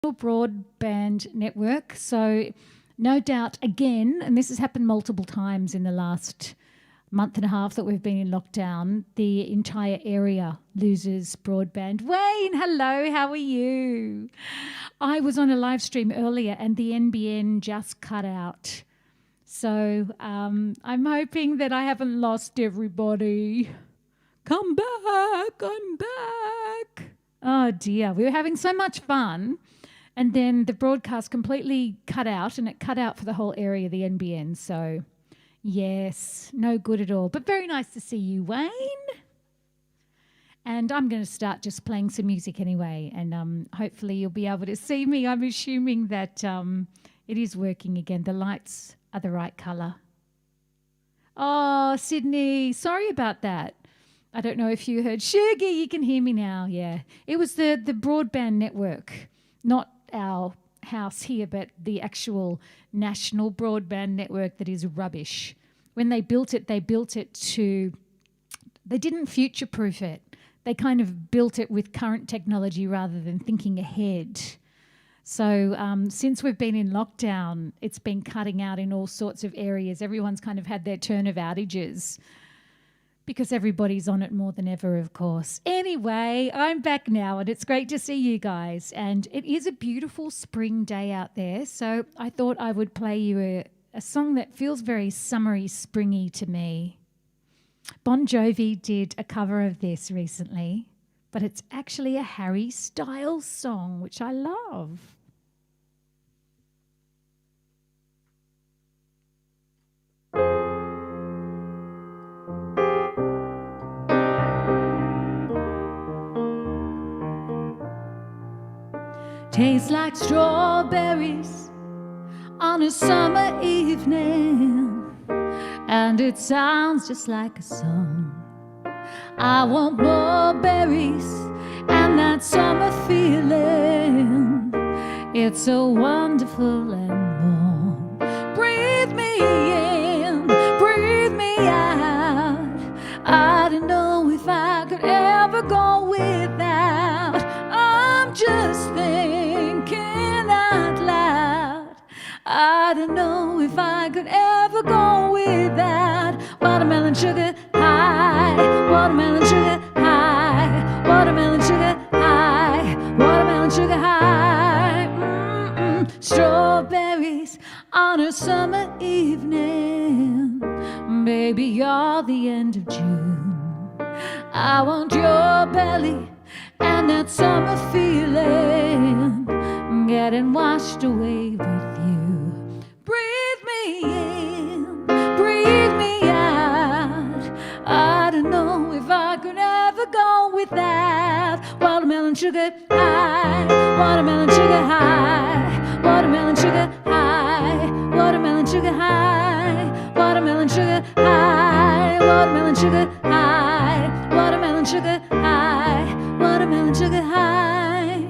broadband network. So no doubt again, and this has happened multiple times in the last month and a half that we've been in lockdown, the entire area loses broadband. Wayne, hello, how are you? I was on a live stream earlier and the NBN just cut out. So I'm hoping that I haven't lost everybody. Come back, I'm back. Oh dear, we were having so much fun. And then the broadcast completely cut out, and it cut out for the whole area, the NBN. So, yes, no good at all. But very nice to see you, Wayne. And I'm going to start just playing some music anyway, and hopefully you'll be able to see me. I'm assuming that it is working again. The lights are the right colour. Oh, Sydney, sorry about that. I don't know if you heard. Sugar, you can hear me now, yeah. It was the broadband network, not our house here, but the actual national broadband network that is rubbish. When they built it to, they didn't future-proof it. They kind of built it with current technology rather than thinking ahead. So since we've been in lockdown, it's been cutting out in all sorts of areas. Everyone's kind of had their turn of outages because everybody's on it more than ever, of course. Anyway, I'm back now and it's great to see you guys. And it is a beautiful spring day out there. So I thought I would play you a song that feels very summery, springy to me. Bon Jovi did a cover of this recently, but it's actually a Harry Styles song, which I love. Tastes like strawberries on a summer evening, and it sounds just like a song. I want more berries and that summer feeling. It's so wonderful and warm. Breathe me in, breathe me out. I don't know if I could ever go without. I'm just thinking out loud. I don't know if I could ever go without watermelon sugar high, watermelon sugar high, watermelon sugar high, watermelon sugar high. Strawberries on a summer evening, baby, you're the end of June. I want your belly and that summer feeling, getting washed away with you. Breathe me in, breathe me out. I don't know if I could ever go without watermelon sugar high, watermelon sugar high, watermelon sugar high, watermelon sugar high, watermelon sugar high, watermelon sugar high, watermelon sugar high, watermelon sugar high.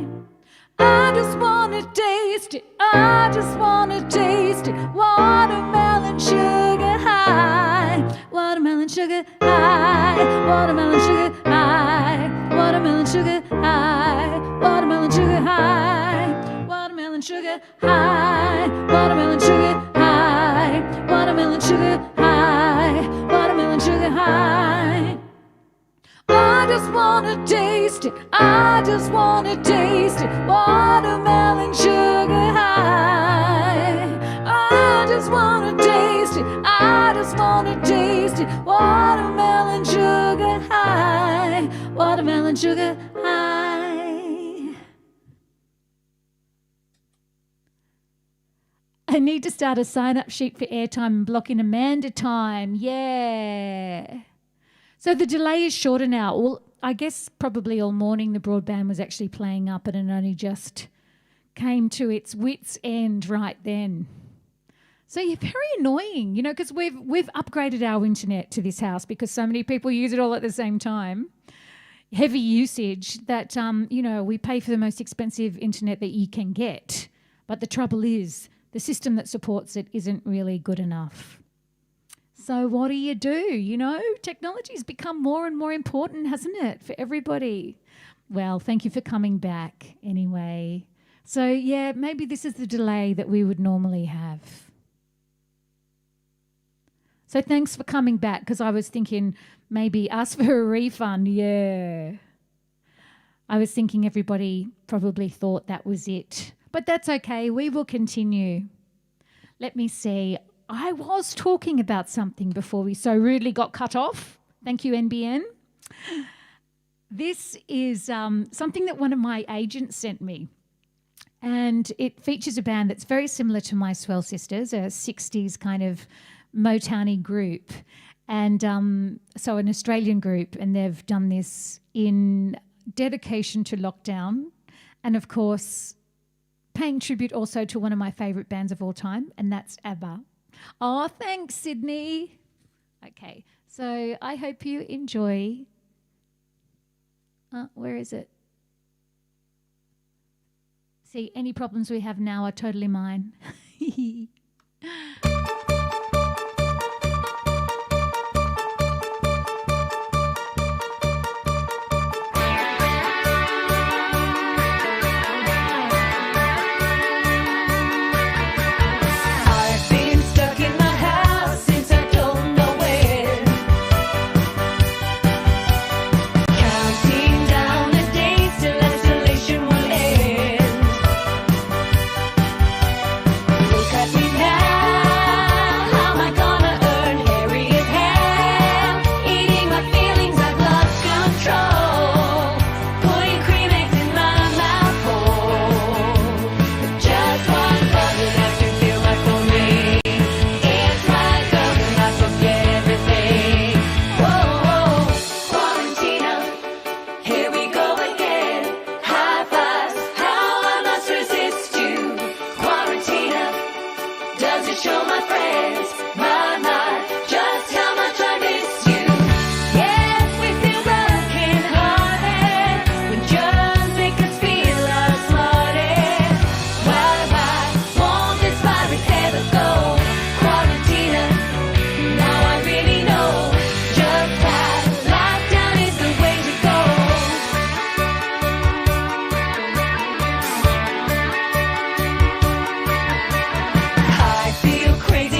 I just wanna taste it, I just wanna taste it. Watermelon sugar high, watermelon sugar high, watermelon sugar high, watermelon sugar high, watermelon sugar high, watermelon sugar high, watermelon sugar high, watermelon sugar high, watermelon sugar high. I just wanna taste it, I just wanna taste it. Watermelon sugar high. I just wanna taste it, I just wanna taste it. Watermelon sugar high, watermelon sugar high. I need to start a sign-up sheet for airtime and block in Amanda time. Yeah. So the delay is shorter now. Well, I guess probably all morning the broadband was actually playing up and it only just came to its wit's end right then. So you're very annoying, you know, because we've upgraded our internet to this house because so many people use it all at the same time. Heavy usage that, you know, we pay for the most expensive internet that you can get. But the trouble is the system that supports it isn't really good enough. So what do? You know, technology's become more and more important, hasn't it, for everybody? Well, thank you for coming back anyway. So, yeah, maybe this is the delay that we would normally have. So thanks for coming back, because I was thinking maybe ask for a refund. Yeah. I was thinking everybody probably thought that was it. But that's okay. We will continue. Let me see. I was talking about something before we so rudely got cut off. Thank you, NBN. This is something that one of my agents sent me. And it features a band that's very similar to my Swell Sisters, a 60s kind of Motowny group. And so an Australian group, and they've done this in dedication to lockdown. And of course, paying tribute also to one of my favourite bands of all time, and that's ABBA. Oh, thanks, Sydney. Okay, so I hope you enjoy. Where is it? See, any problems we have now are totally mine. I feel crazy.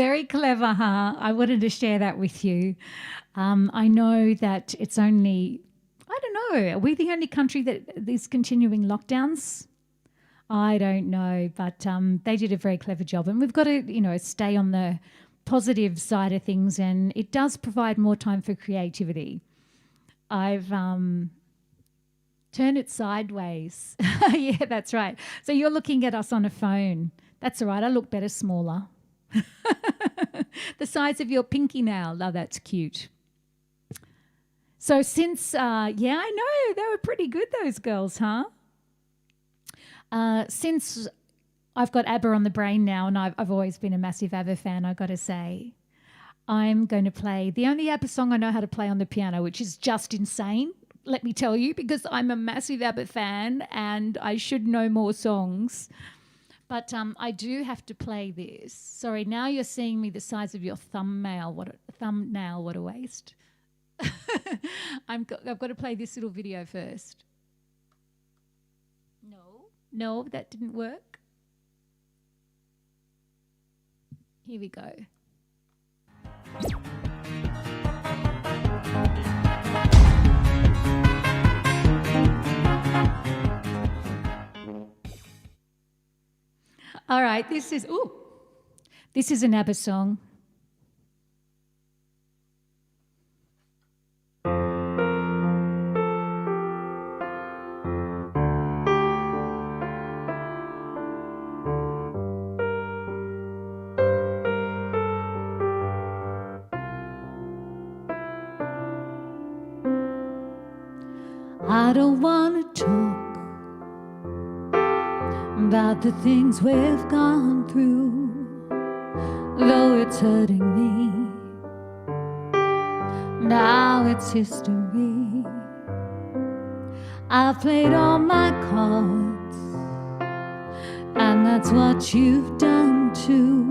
Very clever, huh? I wanted to share that with you. I know that it's only, I don't know, are we the only country that is continuing lockdowns? I don't know, but they did a very clever job. And we've got to, stay on the positive side of things, and it does provide more time for creativity. I've turned it sideways. Yeah, that's right. So you're looking at us on a phone. That's all right. I look better smaller. The size of your pinky nail. Oh, that's cute. So since, I know, they were pretty good, those girls, huh? Since I've got ABBA on the brain now, and I've always been a massive ABBA fan, I've got to say, I'm going to play the only ABBA song I know how to play on the piano, which is just insane, let me tell you, because I'm a massive ABBA fan and I should know more songs. But I do have to play this. Sorry, now you're seeing me the size of your thumbnail. What a waste. I've got to play this little video first. No, that didn't work. Here we go. All right, this is an ABBA song. I don't want to talk about the things we've gone through, though it's hurting me. Now it's history. I've played all my cards, and that's what you've done too.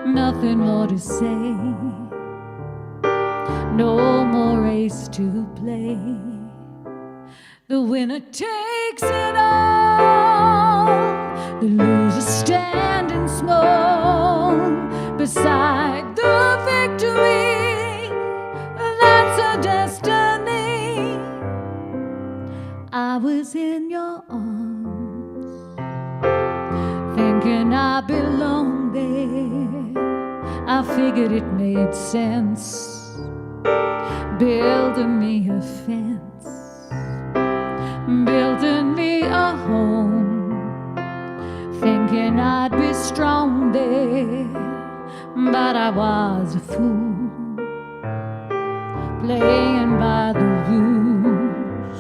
Nothing more to say, no more race to play. The winner takes it all, the loser standing small beside the victory. That's our destiny. I was in your arms, thinking I belonged there. I figured it made sense, building me a fence, building me a home, thinking I'd be strong there, but I was a fool, playing by the rules.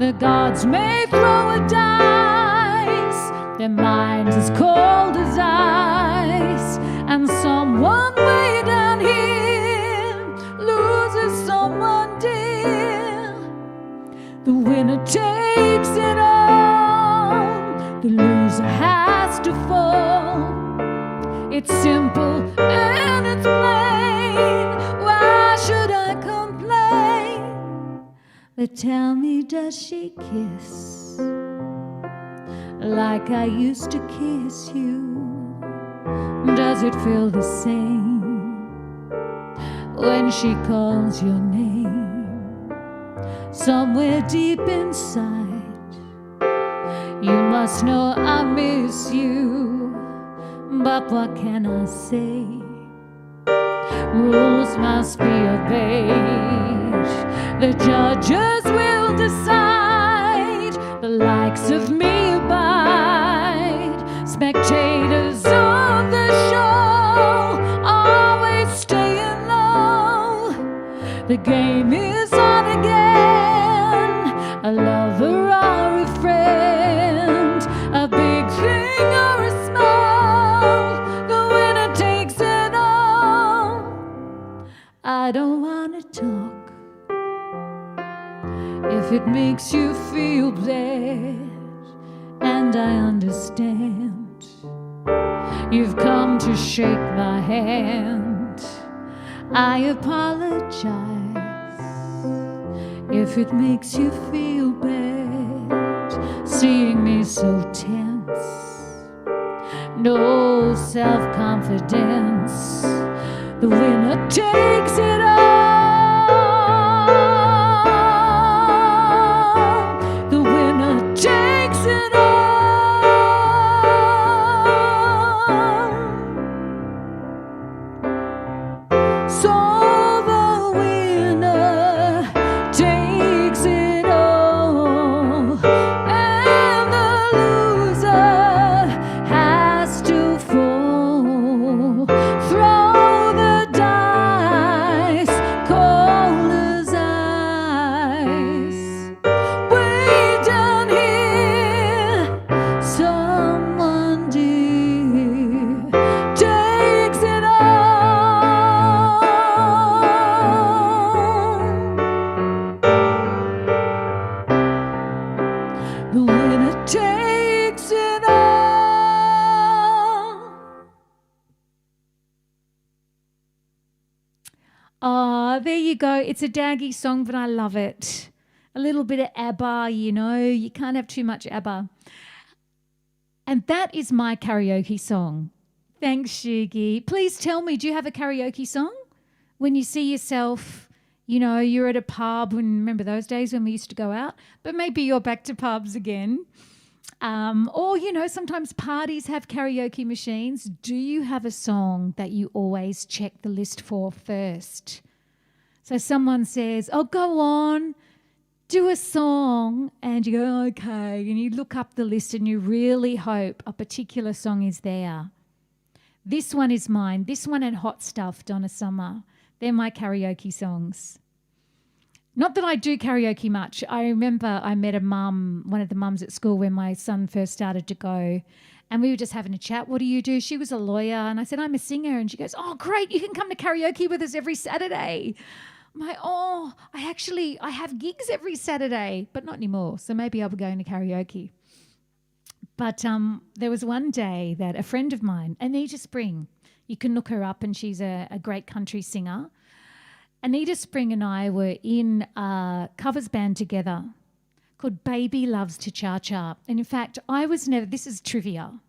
The gods may throw a dice, their minds as cold as ice, and someone way down here loses someone dear. The winner takes it all, the loser has to fall. It's simple and it's plain, why should I complain? But tell me, does she kiss like I used to kiss you? Does it feel the same when she calls your name? Somewhere deep inside, you must know I miss you, but what can I say? Rules must be obeyed. The judges will decide. The likes of me abide. Spectators of the show, always staying low. The game is on again. A lover or a friend, a big thing or a small, the winner takes it all. I don't want to talk if it makes you feel bad, and I understand. You've come to shake my hand. I apologize if it makes you feel bad, seeing me so tense. no self-confidence. The winner takes it all. The winner takes it all. So the winner takes it all, and the loser has to fall. Throw the dice, cold as ice. Way down here, someone dear takes it all. The winner takes it all. Oh, there you go. It's a daggy song, but I love it. A little bit of ABBA, you know. You can't have too much ABBA. And that is my karaoke song. Thanks, Shugi. Please tell me, do you have a karaoke song? When you see yourself, you know, you're at a pub, and remember those days when we used to go out? But maybe you're back to pubs again. Or, you know, sometimes parties have karaoke machines. Do you have a song that you always check the list for first? So someone says, oh, go on, do a song, and you go, okay, and you look up the list and you really hope a particular song is there. This one is mine. This one and Hot Stuff, Donna Summer. They're my karaoke songs. Not that I do karaoke much. I remember I met a mum, one of the mums at school when my son first started to go, and we were just having a chat. What do you do? She was a lawyer, and I said, I'm a singer. And she goes, oh, great, you can come to karaoke with us every Saturday. I'm like, oh, I have gigs every Saturday, but not anymore. So maybe I'll be going to karaoke. But there was one day that a friend of mine, Anita Spring, you can look her up, and she's a great country singer. Anita Spring and I were in a covers band together called Baby Loves to Cha Cha. And in fact, I was never, this is trivia,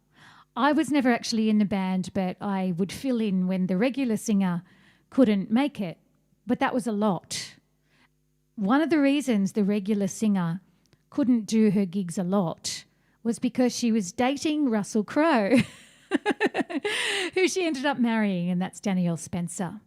I was never actually in the band, but I would fill in when the regular singer couldn't make it. But that was a lot. One of the reasons the regular singer couldn't do her gigs a lot was because she was dating Russell Crowe, who she ended up marrying, and that's Danielle Spencer.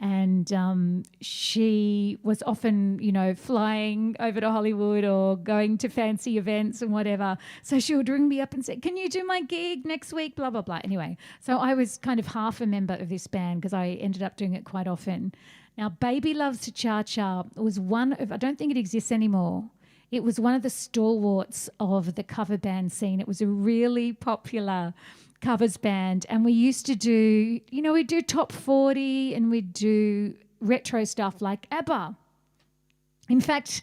And she was often, you know, flying over to Hollywood or going to fancy events and whatever. So she would ring me up and say, can you do my gig next week, blah, blah, blah. Anyway, so I was kind of half a member of this band because I ended up doing it quite often. Now, Baby Loves to Cha Cha was one of, I don't think it exists anymore. It was one of the stalwarts of the cover band scene. It was a really popular covers band, and we used to do, you know, we'd do top 40 and we'd do retro stuff like ABBA. In fact,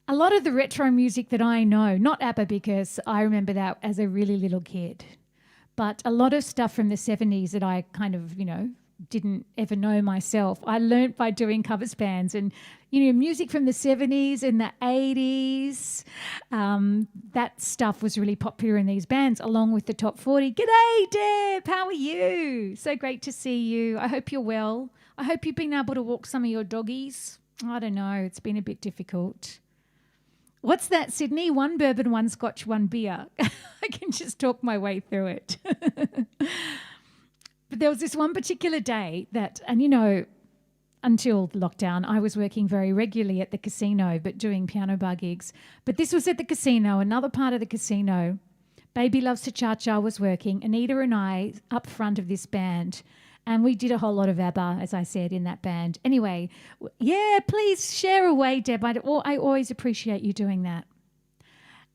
a lot of the retro music that I know, not ABBA because I remember that as a really little kid, but a lot of stuff from the 70s that I kind of, you know, didn't ever know myself, I learnt by doing covers bands. And, you know, music from the 70s and the 80s, that stuff was really popular in these bands, along with the top 40. G'day, Deb, how are you? So great to see you. I hope you're well. I hope you've been able to walk some of your doggies. I don't know, it's been a bit difficult. What's that, Sydney? 1 bourbon, 1 scotch, 1 beer. I can just talk my way through it. But there was this one particular day that, and you know, until lockdown, I was working very regularly at the casino, but doing piano bar gigs. But this was at the casino, another part of the casino. Baby Loves to Cha Cha was working. Anita and I up front of this band, and we did a whole lot of ABBA, as I said, in that band. Anyway, yeah, please share away, Deb. I always appreciate you doing that.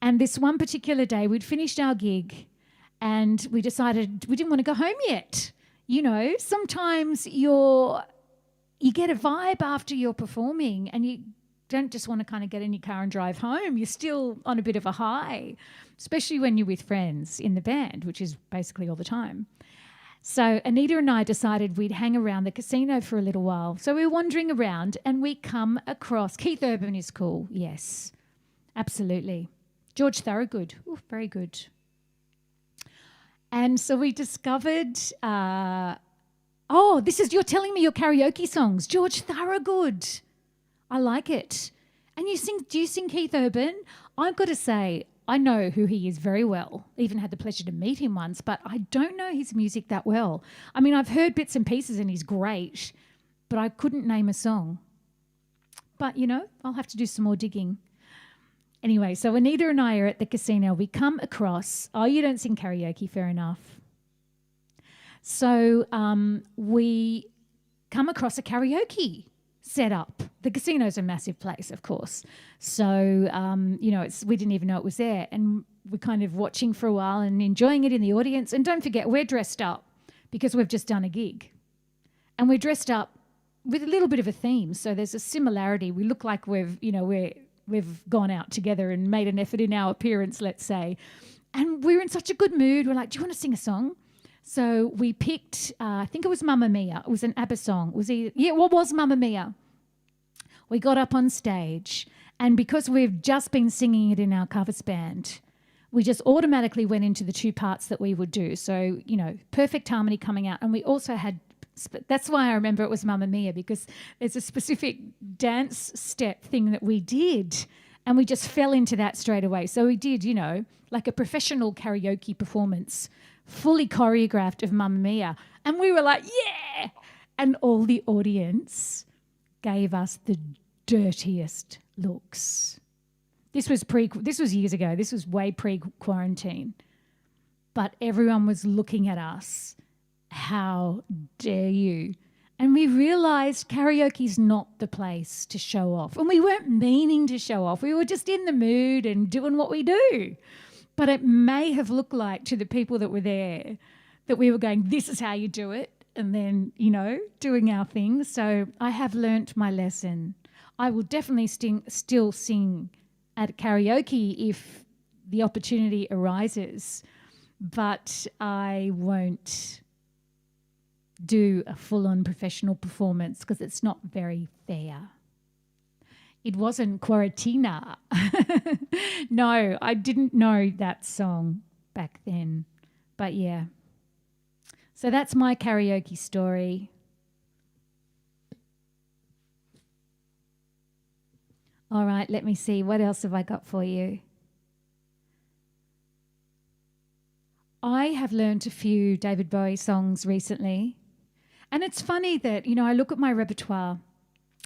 And this one particular day, we'd finished our gig, and we decided we didn't want to go home yet. You know, sometimes you get a vibe after you're performing and you don't just want to kind of get in your car and drive home. You're still on a bit of a high, especially when you're with friends in the band, which is basically all the time. So Anita and I decided we'd hang around the casino for a little while. So we were wandering around and we come across, Keith Urban is cool, yes, absolutely. George Thorogood, ooh, very good. And so we discovered, you're telling me your karaoke songs. George Thorogood. I like it. And do you sing Keith Urban? I've got to say, I know who he is very well. Even had the pleasure to meet him once, but I don't know his music that well. I mean, I've heard bits and pieces and he's great, but I couldn't name a song. But, I'll have to do some more digging. Anyway, so Anita and I are at the casino. We come across, you don't sing karaoke, fair enough. So we come across a karaoke set up. The casino's a massive place, of course. So, we didn't even know it was there. And we're kind of watching for a while and enjoying it in the audience. And don't forget, we're dressed up because we've just done a gig. And we're dressed up with a little bit of a theme. So there's a similarity. We look like we've gone out together and made an effort in our appearance, let's say. And we were in such a good mood. We're like, do you want to sing a song? So we picked, I think it was Mamma Mia. It was an ABBA song. What was Mamma Mia? We got up on stage, and because we've just been singing it in our covers band, we just automatically went into the two parts that we would do. So, perfect harmony coming out. And we also had, that's why I remember it was Mamma Mia, because there's a specific dance step thing that we did, and we just fell into that straight away. So we did, like a professional karaoke performance, fully choreographed of Mamma Mia. And we were like, yeah! And all the audience gave us the dirtiest looks. This was years ago. This was way pre-quarantine. But everyone was looking at us. How dare you? And we realised karaoke's not the place to show off. And we weren't meaning to show off. We were just in the mood and doing what we do. But it may have looked like to the people that were there that we were going, this is how you do it. And then, doing our thing. So I have learnt my lesson. I will definitely still sing at karaoke if the opportunity arises, but I won't do a full-on professional performance because it's not very fair. It wasn't Quaratina. No, I didn't know that song back then. But yeah. So that's my karaoke story. All right, let me see. What else have I got for you? I have learned a few David Bowie songs recently. And it's funny that, I look at my repertoire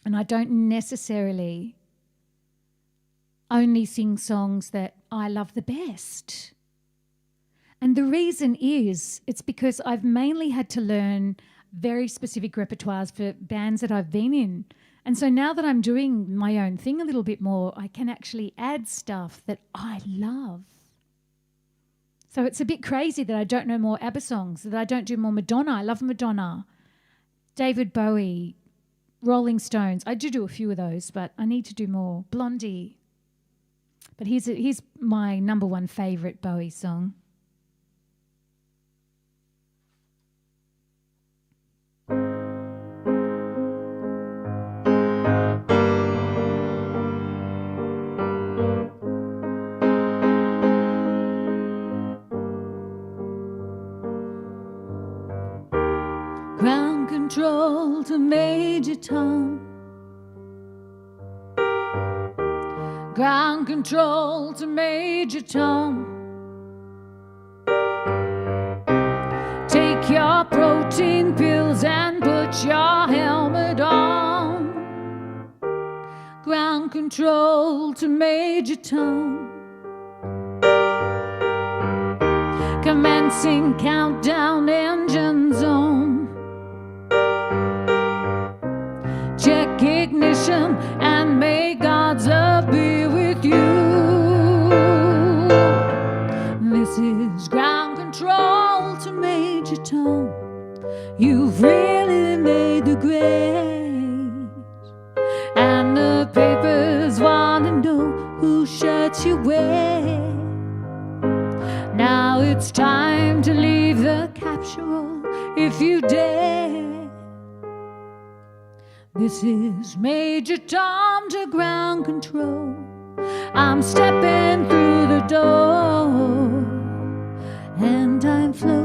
and I don't necessarily only sing songs that I love the best. And the reason is it's because I've mainly had to learn very specific repertoires for bands that I've been in. And so now that I'm doing my own thing a little bit more, I can actually add stuff that I love. So it's a bit crazy that I don't know more ABBA songs, that I don't do more Madonna. I love Madonna. David Bowie, Rolling Stones. I do a few of those, but I need to do more. Blondie. But here's my number one favourite Bowie song. Ground control to Major Tom. Ground control to Major Tom. Take your protein pills and put your helmet on. Ground control to Major Tom. Commencing countdown, engines on. Check ignition and may God's love be with you. This is ground control to Major Tom. You've really made the grade, and the papers want to know whose shirts you wear. Now it's time to leave the capsule if you dare. This is Major Tom to ground control. I'm stepping through the door and I'm floating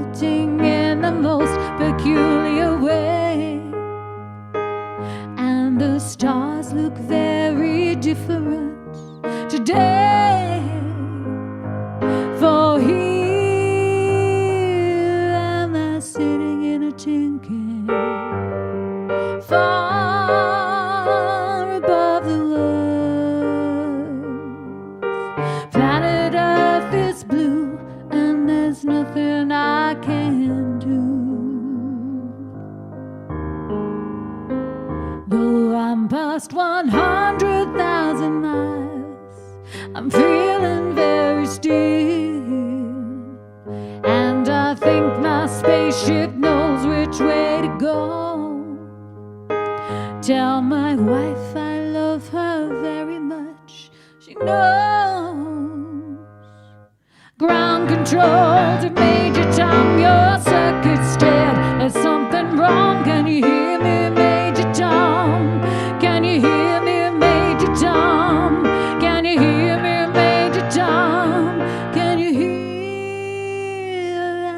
different today. For here am I sitting in a tin can, far above the world. Planet Earth is blue, and there's nothing I can do. Though I'm past 100,000 miles, I'm feeling very still, and I think my spaceship knows which way to go. Tell my wife I love her very much, she knows. Ground control to Major Tom, your circuit's dead. There's something wrong, can you hear me, Major Tom? Can you hear me, Major Tom? Can you hear me, Major Tom? Can you hear?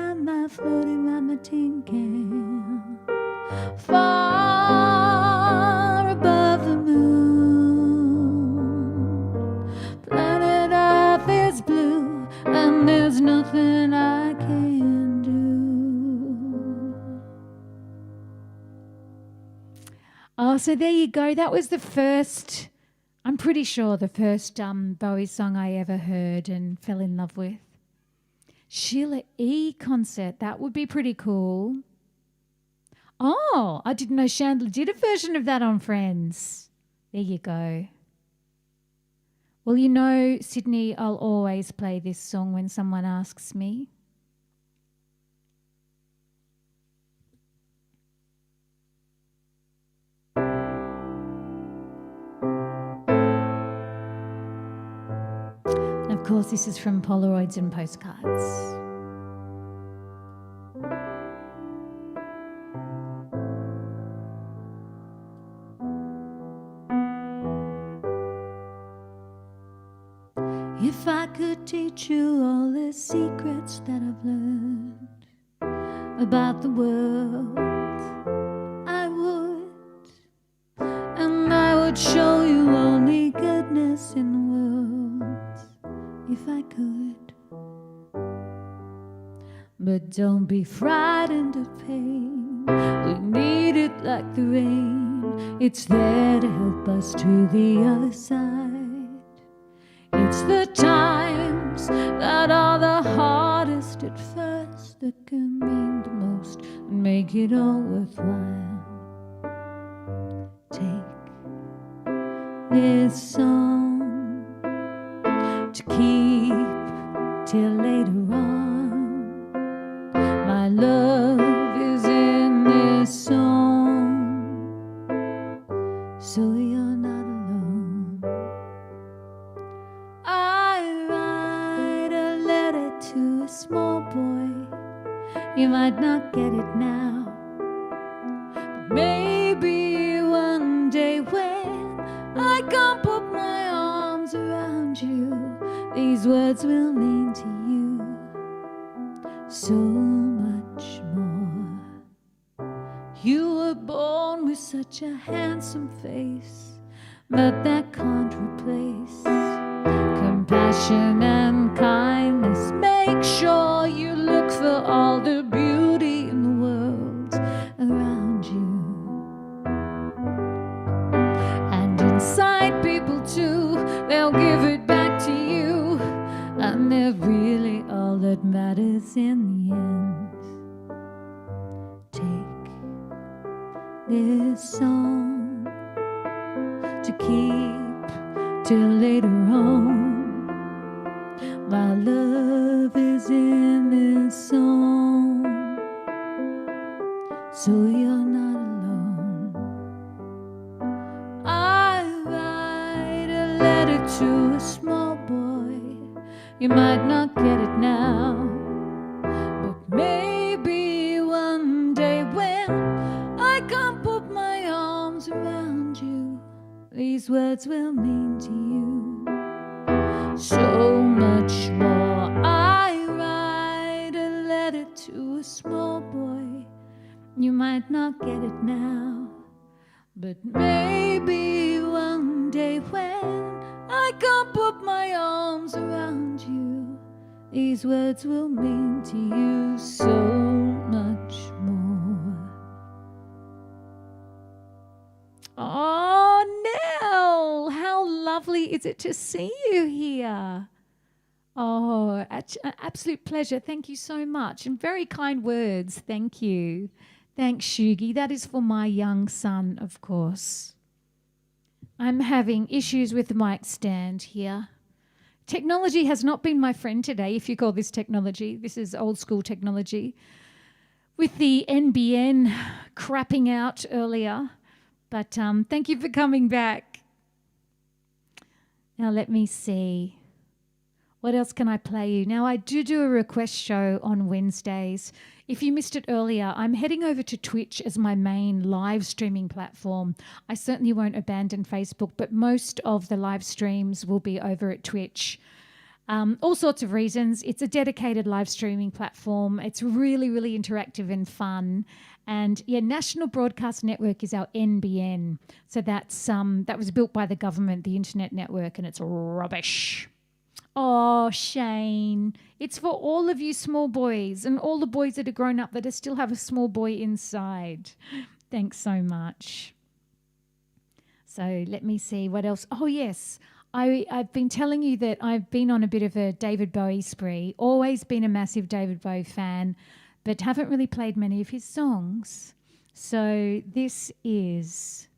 Am I floating on my tin can, far above the moon? Planet Earth is blue, and there's nothing I can do. Oh, so there you go. That was the first, I'm pretty sure the first Bowie song I ever heard and fell in love with. Sheila E. concert, that would be pretty cool. Oh, I didn't know Chandler did a version of that on Friends. There you go. Well, you know, Sydney, I'll always play this song when someone asks me. And of course, this is from Polaroids and Postcards. If I could teach you all the secrets that I've learned about the world, I would. And I would show you only goodness in the world, if I could. But don't be frightened of pain, we need it like the rain. It's there to help us to the other side. It's the times that are the hardest at first that can mean the most and make it all worthwhile. Take this song to keep till later on. My love is in this song, so you're not alone. To a small boy, you might not get it now, but maybe one day when I can't put my arms around you, these words will mean to you so much more. You were born with such a handsome face, but that can't replace compassion and kindness. Make sure you look for all the beauty in the world around you, and inside people too. They'll give it back to you, and they're really all that matters in the end. Take this song to keep till later on. My love is in this song, so you're not alone. I write a letter to a small boy. You might not get it now, but maybe one day when I can't put my arms around you, these words will mean to you so much more. I write a letter to a small boy. You might not get it now, but maybe one day when I can't put my arms around you, these words will mean to you so much more. Oh, Nell, how lovely is it to see you here? Oh, an absolute pleasure. Thank you so much. And very kind words. Thank you. Thanks, Shugi. That is for my young son, of course. I'm having issues with the mic stand here. Technology has not been my friend today, if you call this technology. This is old school technology. With the NBN crapping out earlier. But thank you for coming back. Now let me see. What else can I play you? Now, I do a request show on Wednesdays. If you missed it earlier, I'm heading over to Twitch as my main live streaming platform. I certainly won't abandon Facebook, but most of the live streams will be over at Twitch. All sorts of reasons. It's a dedicated live streaming platform. It's really, really interactive and fun. And yeah, National Broadcast Network is our NBN. So that's that was built by the government, the internet network, and it's rubbish. Oh, Shane, it's for all of you small boys and all the boys that are grown up that still have a small boy inside. Thanks so much. So let me see what else. Oh, yes. I've been telling you that I've been on a bit of a David Bowie spree, always been a massive David Bowie fan, but haven't really played many of his songs. So this is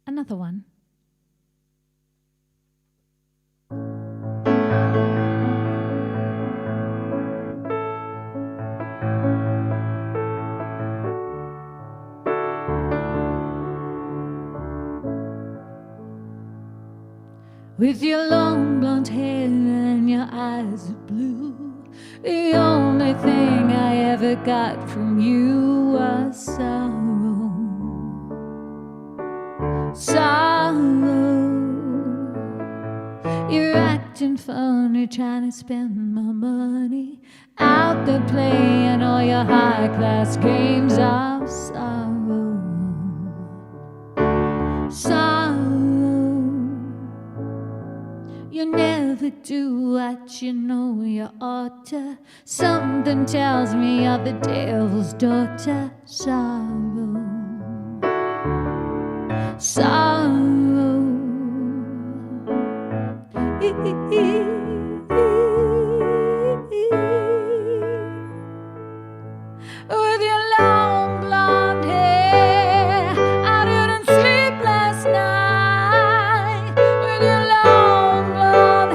another one. With your long blonde hair and your eyes of blue, the only thing I ever got from you was sorrow. Sorrow. You're acting funny, trying to spend my money out there playing all your high-class games of sorrow. Sorrow. You never do what you know you ought to. Something tells me you're the devil's daughter. Sorrow. Sorrow. With your long blonde hair, I didn't sleep last night. With your long blonde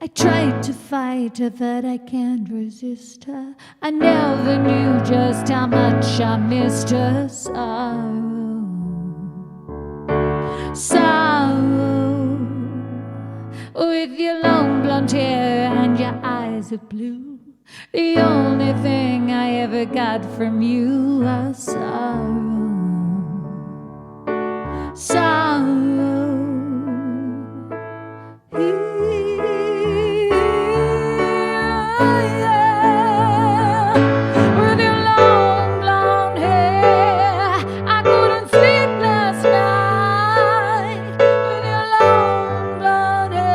I tried to fight her, but I can't resist her. I never knew just how much I missed her. Sorrow. Sorrow. With your long blonde hair and your eyes of blue, the only thing I ever got from you was sorrow. Sorrow. With your long blonde hair, I couldn't sleep last night. With your long blonde hair.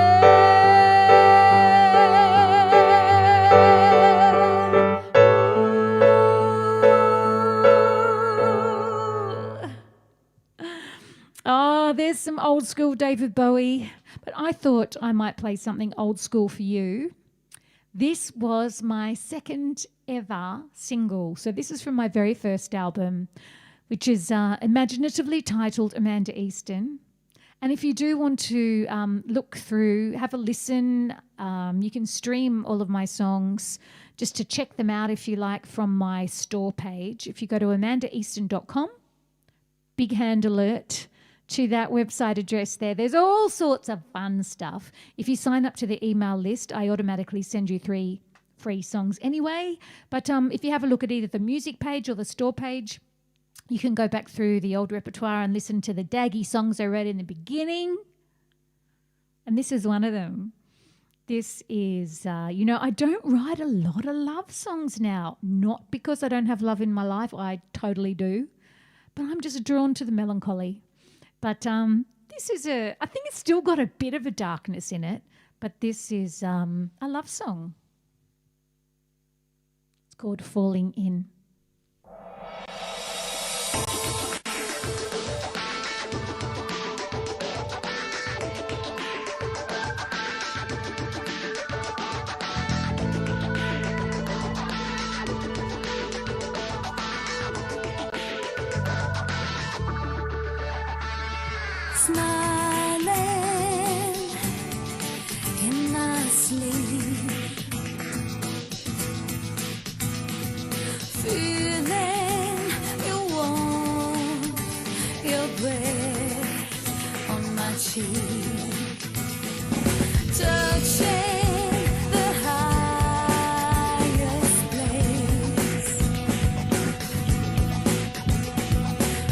Oh, there's some old school David Bowie, but I thought I might play something old school for you. This was my second ever single. So this is from my very first album, which is imaginatively titled Amanda Easton. And if you do want to look through, have a listen, you can stream all of my songs just to check them out if you like from my store page. If you go to amandaeaston.com, big hand alert to that website address there. There's all sorts of fun stuff. If you sign up to the email list, I automatically send you 3 free songs anyway. But if you have a look at either the music page or the store page, you can go back through the old repertoire and listen to the daggy songs I wrote in the beginning. And this is one of them. This is, I don't write a lot of love songs now. Not because I don't have love in my life. I totally do. But I'm just drawn to the melancholy. But this is I think it's still got a bit of a darkness in it. But this is a love song. It's called Falling In. Smiling in my sleep, feeling your warmth, your breath on my cheek, touching the highest place,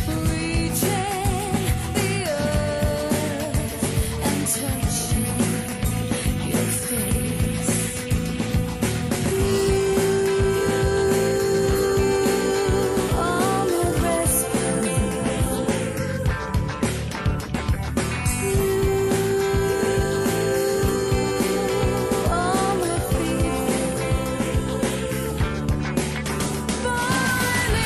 reaching the earth and touching your face. You are my rescue. You are my fear. Falling,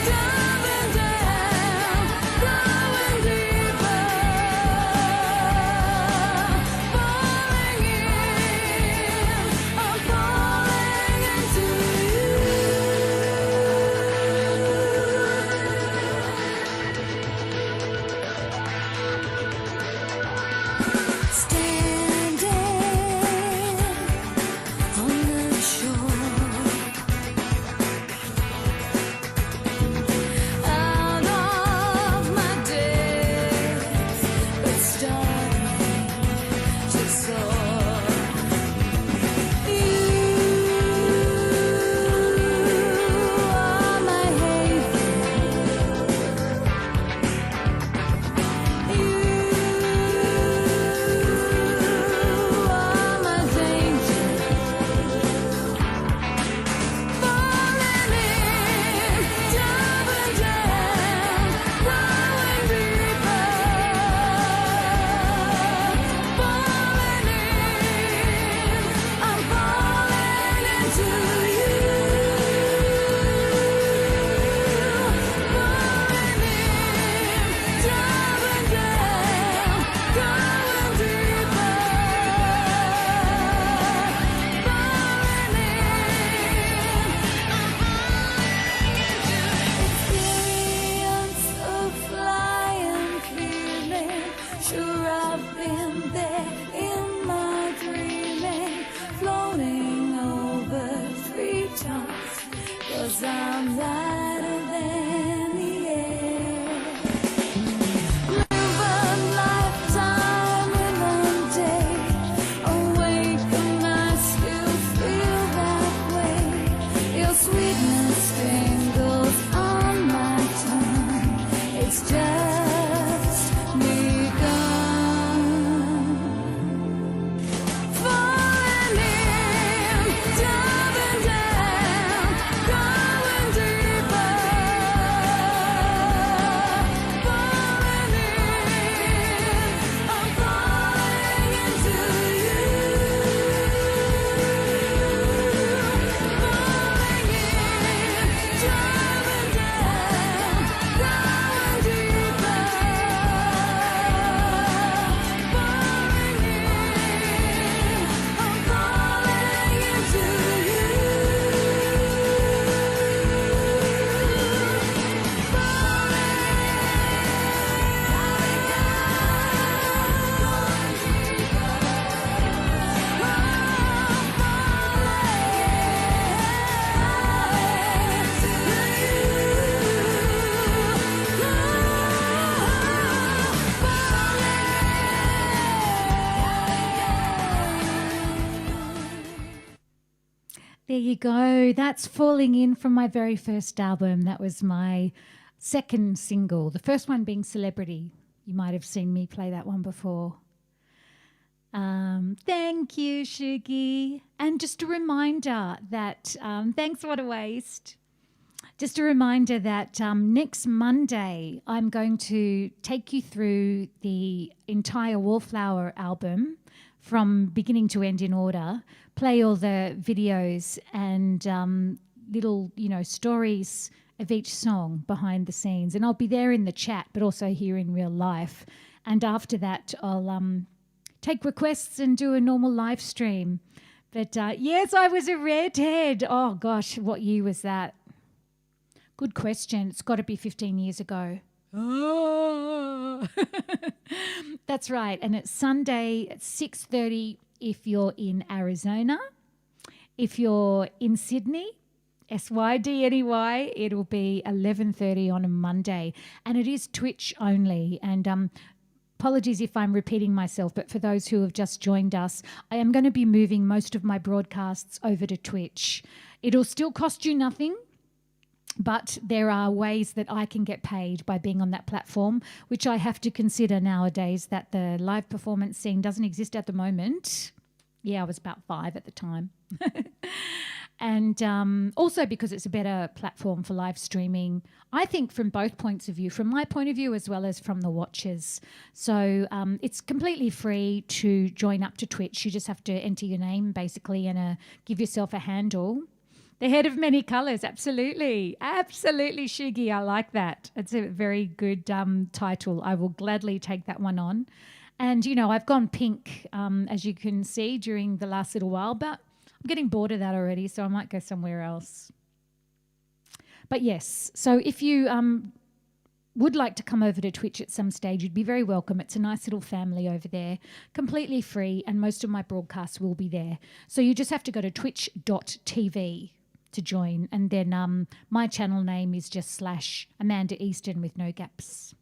diving down, going deeper. Falling in, I'm falling into you. Standing on the shore, out of my depths, but starting to soar. You are my haven. You are my danger. Falling in, diving down, going deeper. Falling in, I'm falling into you. Falling in, diving down, going deeper. Falling in, experience of flying, feeling. Sure, I've been there in my dreaming, floating over 3 times, 'cause I'm lighter than the air. Live a lifetime in one day, awake and I still feel that way. Your sweetness tingles on my tongue. It's just begun. Falling in, diving down, going deeper. Falling in, I'm falling into you. Falling in, diving down, going deeper. Falling in, I'm falling into you. There you go. That's Falling In from my very first album. That was my second single, the first one being Celebrity. You might have seen me play that one before. Thank you, Shugi. And just a reminder that, thanks, What a Waste. Just a reminder that next Monday, I'm going to take you through the entire Wallflower album from beginning to end in order, play all the videos and little, stories of each song behind the scenes. And I'll be there in the chat, but also here in real life. And after that, I'll take requests and do a normal live stream. But yes, I was a redhead. Oh gosh, what year was that? Good question. It's got to be 15 years ago. Oh. That's right. And it's Sunday at 6:30 if you're in Arizona. If you're in Sydney, SYDNEY, it'll be 11:30 on a Monday. And it is Twitch only. And apologies if I'm repeating myself, but for those who have just joined us, I am going to be moving most of my broadcasts over to Twitch. It'll still cost you nothing, but there are ways that I can get paid by being on that platform, which I have to consider nowadays that the live performance scene doesn't exist at the moment. Yeah, I was about 5 at the time. And also because it's a better platform for live streaming, I think from both points of view, from my point of view as well as from the watchers. So it's completely free to join up to Twitch. You just have to enter your name basically and give yourself a handle. The head of many colours, absolutely. Absolutely, Shugi, I like that. It's a very good title. I will gladly take that one on. And, I've gone pink, as you can see, during the last little while, but I'm getting bored of that already, so I might go somewhere else. But yes, so if you would like to come over to Twitch at some stage, you'd be very welcome. It's a nice little family over there, completely free, and most of my broadcasts will be there. So you just have to go to twitch.tv to join, and then my channel name is just /Amanda Easton with no gaps.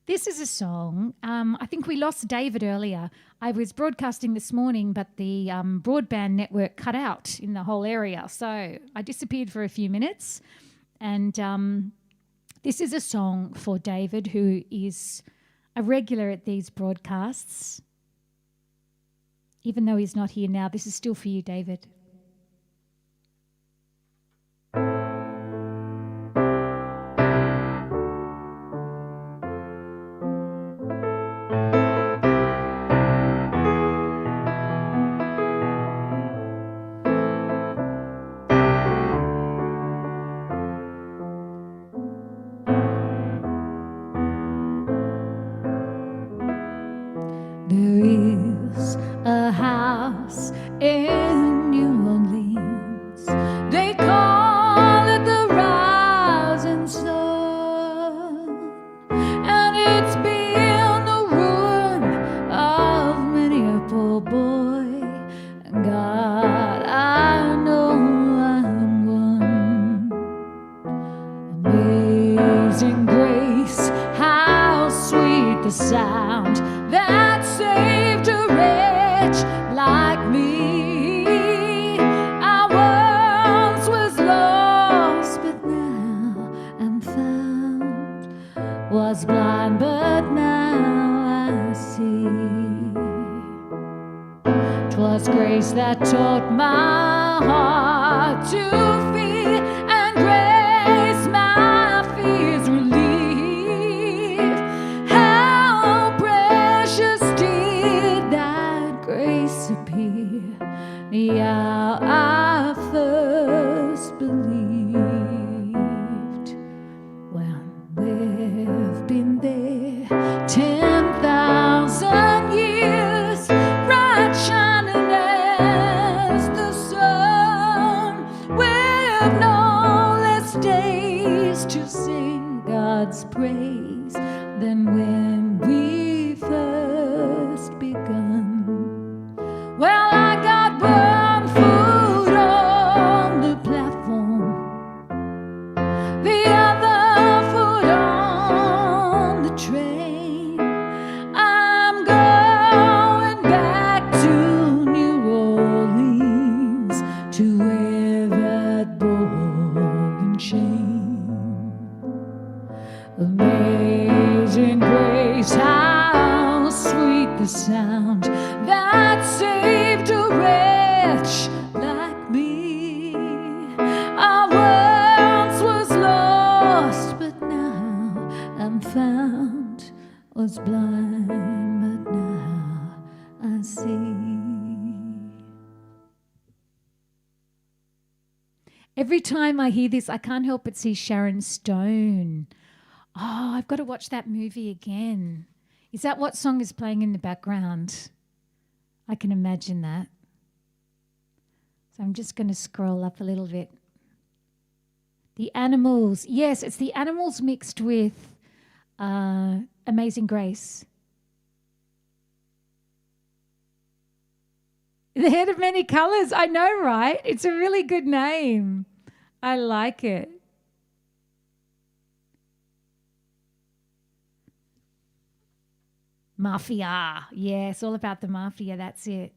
This is a song. I think we lost David earlier. I was broadcasting this morning, but the broadband network cut out in the whole area. So I disappeared for a few minutes. And this is a song for David, who is a regular at these broadcasts. Even though he's not here now, this is still for you, David. There is a house in New Orleans. They call it the Rising Sun, and it's been the ruin of many a poor boy. And God, I know I'm one. Amazing grace, how sweet the sound that saved a wretch like me. I once was lost, but now I'm found. Was blind, but now I see. 'Twas grace that taught my heart to fear, and grace my fears relieved. How precious did that grace appear the hour I first believed. Well, we've been there 10,000 years, bright shining as the sun. We've no less days to sing God's praise than when we first begun. Well, I got one foot on the platform, the other foot on the train. I'm going back to New Orleans to wear that ball and chain. Amazing grace. Every time I hear this, I can't help but see Sharon Stone. Oh, I've got to watch that movie again. Is that what song is playing in the background? I can imagine that. So I'm just going to scroll up a little bit. The Animals. Yes, it's the Animals mixed with Amazing Grace. The Head of Many Colors. I know, right? It's a really good name. I like it. Mafia. Yes, all about the mafia. That's it.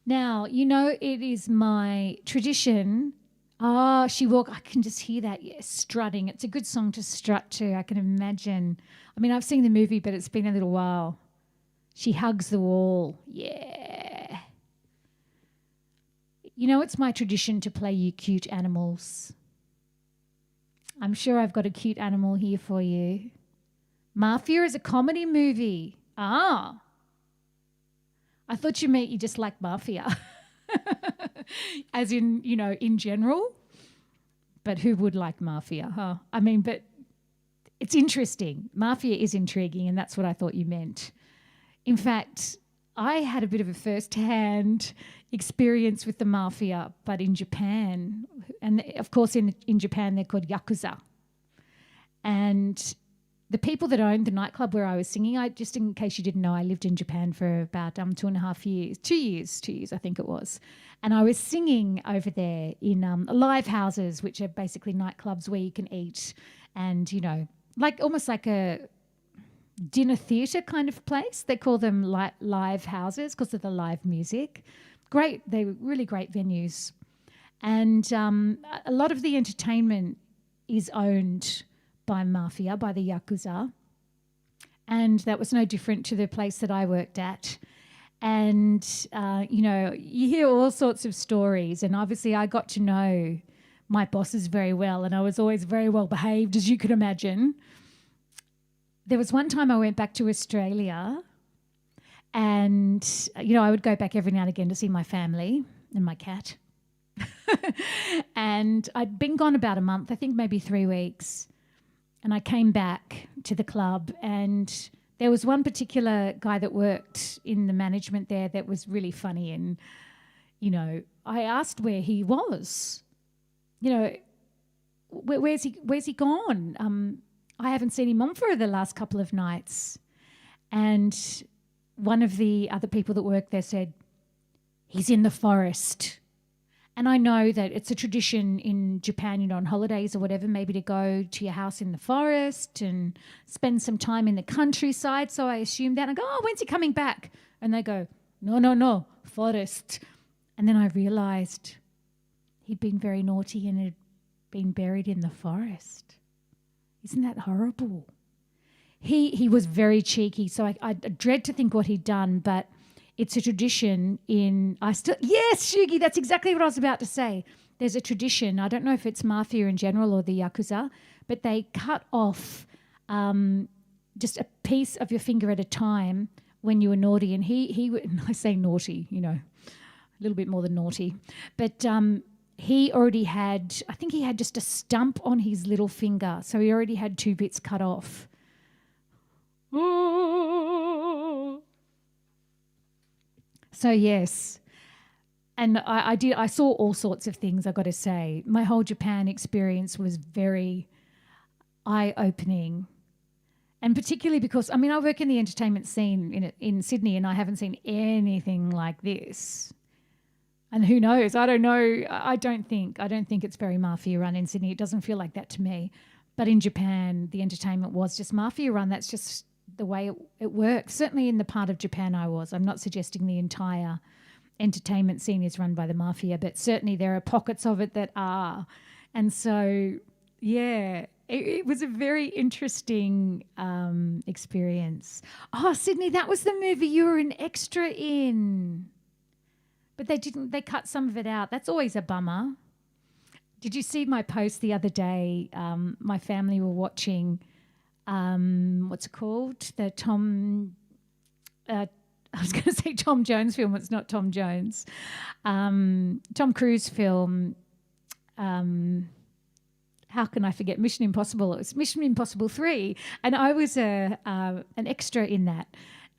Now, you know, it is my tradition. Ah, she walk. I can just hear that. Yes, strutting. It's a good song to strut to. I can imagine. I mean, I've seen the movie, but it's been a little while. She hugs the wall. Yeah. You know, it's my tradition to play you cute animals. I'm sure I've got a cute animal here for you. Mafia is a comedy movie. Ah. I thought you meant you just like Mafia. As in, you know, in general. But who would like Mafia, huh? I mean, but it's interesting. Mafia is intriguing, and that's what I thought you meant. In fact, I had a bit of a first-hand experience with the mafia, but in Japan. And of course, in Japan, they're called Yakuza. And the people that owned the nightclub where I was singing, just in case you didn't know, I lived in Japan for about 2.5 years, 2 years, I think it was. And I was singing over there in live houses, which are basically nightclubs where you can eat and, you know, like almost like a dinner theatre kind of place. They call them live houses because of the live music. Great. They were really great venues. And a lot of the entertainment is owned by Mafia, by the Yakuza. And that was no different to the place that I worked at. And, you know, you hear all sorts of stories. And obviously I got to know my bosses very well. And I was always very well behaved, as you could imagine. There was one time I went back to Australia and, you know, I would go back every now and again to see my family and my cat. And I'd been gone about a month, I think maybe 3 weeks. And I came back to the club and there was one particular guy that worked in the management there that was really funny. And, you know, I asked where he was. You know, where's he gone? I haven't seen him on for the last couple of nights. And one of the other people that worked there said, he's in the forest. And I know that it's a tradition in Japan, you know, on holidays or whatever, maybe to go to your house in the forest and spend some time in the countryside. So I assumed that. And I go, oh, when's he coming back? And they go, no, forest. And then I realised he'd been very naughty and had been buried in the forest. Isn't that horrible? He was very cheeky, so I dread to think what he'd done, but it's a tradition yes, Shugi, that's exactly what I was about to say. There's a tradition, I don't know if it's Mafia in general or the Yakuza, but they cut off just a piece of your finger at a time when you were naughty. And I say naughty, you know, a little bit more than naughty, but he already had, I think he had just a stump on his little finger. So he already had 2 bits cut off. Oh. So yes. And I saw all sorts of things, I got to say. My whole Japan experience was very eye-opening. And particularly because, I mean, I work in the entertainment scene in Sydney and I haven't seen anything like this. And who knows? I don't know. I don't think it's very mafia run in Sydney. It doesn't feel like that to me. But in Japan, the entertainment was just mafia run. That's just the way it works. Certainly in the part of Japan I was. I'm not suggesting the entire entertainment scene is run by the mafia, but certainly there are pockets of it that are. And so, yeah, it was a very interesting experience. Oh, Sydney, that was the movie you were an extra in. But they cut some of it out. That's always a bummer. Did you see my post the other day? My family were watching, what's it called? The I was going to say Tom Jones film. It's not Tom Jones. Tom Cruise film, how can I forget Mission Impossible? It was Mission Impossible 3, and I was an extra in that.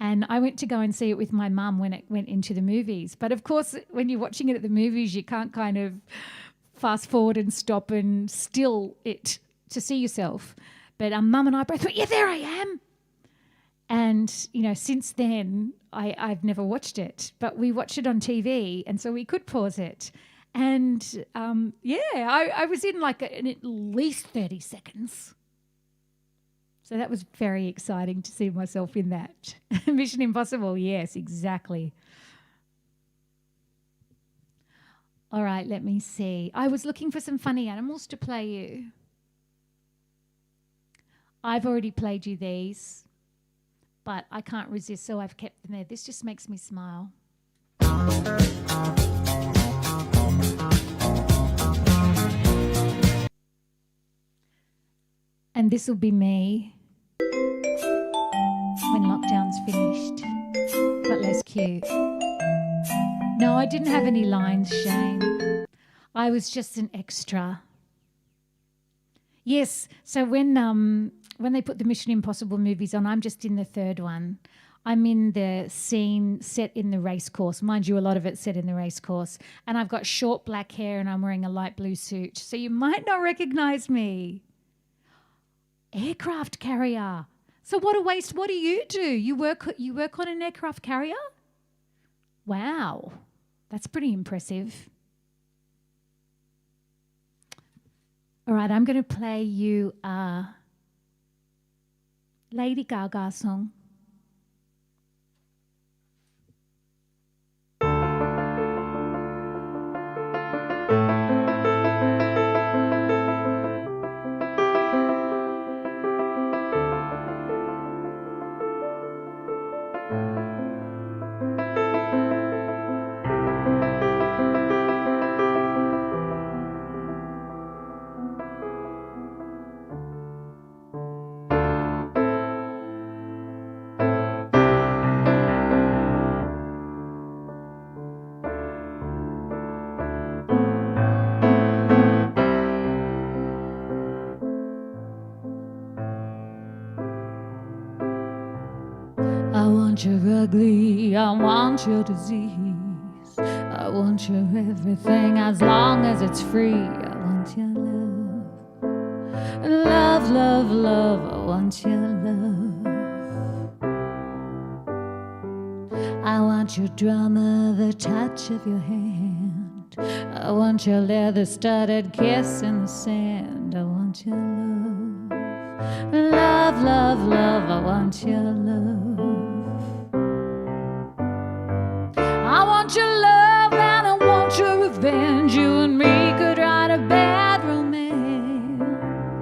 And I went to go and see it with my mum when it went into the movies. But of course, when you're watching it at the movies, you can't kind of fast forward and stop and still it to see yourself. But Mum and I both went, yeah, there I am. And, you know, since then, I've never watched it. But we watched it on TV, and so we could pause it. And, I was in like in at least 30 seconds. So that was very exciting to see myself in that. Mission Impossible, yes, exactly. All right, let me see. I was looking for some funny animals to play you. I've already played you these, but I can't resist, so I've kept them there. This just makes me smile. And this will be me when lockdown's finished, but less cute. No, I didn't have any lines, Shane. I was just an extra. Yes, so when they put the Mission Impossible movies on, I'm just in the third one. I'm in the scene set in the race course. Mind you, a lot of it's set in the race course. And I've got short black hair and I'm wearing a light blue suit. So you might not recognize me. Aircraft carrier. So what a waste. What do? You work on an aircraft carrier? Wow. That's pretty impressive. All right, I'm going to play you a Lady Gaga song. I want your ugly, I want your disease, I want your everything as long as it's free. I want your love, love, love, love, I want your love. I want your drama, the touch of your hand, I want your leather-studded kiss in the sand. I want your love, love, love, love, I want your love. I want your love and I want your revenge. You and me could write a bad romance.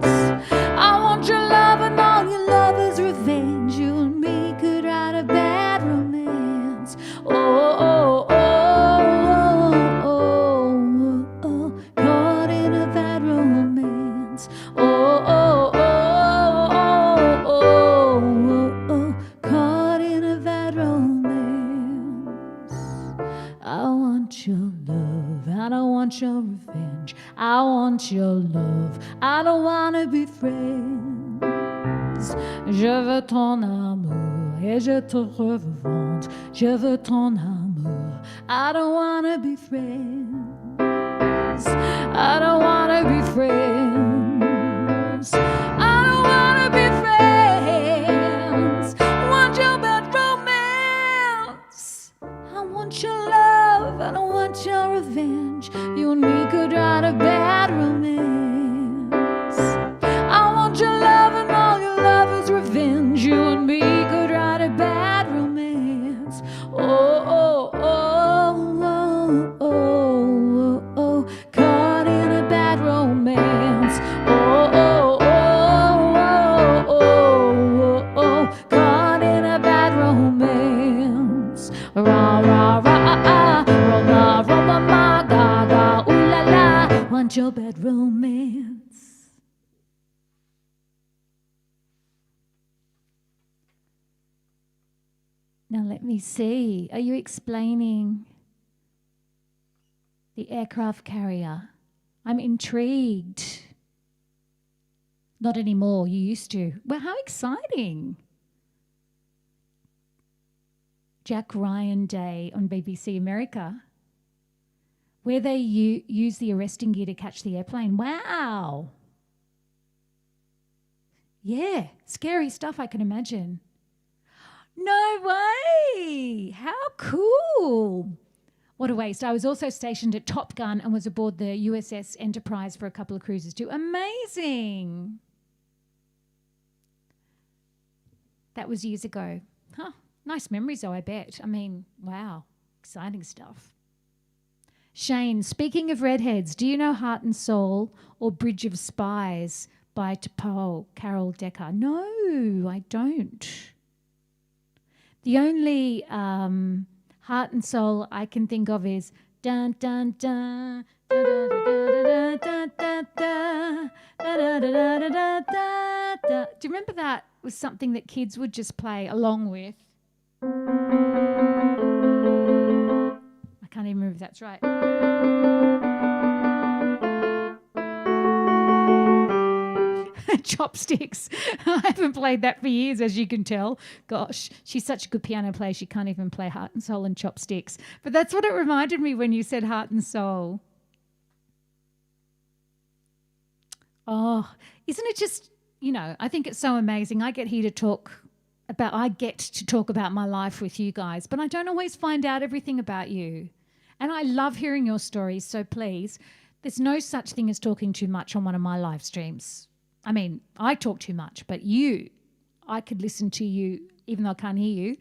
I want your love and all your love is revenge. You and me could write a bad romance. Oh, oh, oh, oh, oh, oh, oh, caught in a bad romance. Oh, oh, oh, oh, oh, oh, oh, caught in a bad romance. I want your love, I don't want your revenge. I want your love, I don't wanna be friends. Je veux ton amour et je te revends. Je veux ton amour, I don't wanna be friends. I don't wanna be friends. I don't wanna be friends. Want your bad romance. I want your love, I don't want your revenge. You and me could write a bad romance. I want your love and all your love is revenge. You and me could write a bad romance. Oh, oh, oh, oh, oh, oh, oh, caught in a bad romance. Oh, oh, oh, oh, oh, oh, oh, caught in a bad romance. Rah, rah, rah, rah, rah, rah, ma, ga, ga, ooh la la. Want your bad romance. Now let me see. Are you explaining the aircraft carrier? I'm intrigued. Not anymore. You used to. Well, how exciting. Jack Ryan Day on BBC America, where they use the arresting gear to catch the airplane. Wow. Yeah, scary stuff, I can imagine. No way. How cool. What a waste. I was also stationed at Top Gun and was aboard the USS Enterprise for a couple of cruises too. Amazing. That was years ago. Huh. Nice memories though, I bet. I mean, wow. Exciting stuff. Shane, speaking of redheads, do you know Heart and Soul or Bridge of Spies by T'Pol, Carol Decker? No, I don't. The only Heart and Soul I can think of is dun dun dun da da da da da da da da da da. Do you remember that was something that kids would just play along with? I can't even remember if that's right. Chopsticks. I haven't played that for years, as you can tell. Gosh, she's such a good piano player, she can't even play Heart and Soul and Chopsticks. But that's what it reminded me when you said Heart and Soul. Oh, isn't it just, I think it's so amazing. I get to talk about my life with you guys, but I don't always find out everything about you. And I love hearing your stories, so please, there's no such thing as talking too much on one of my live streams. I mean, I talk too much, but I could listen to you even though I can't hear you.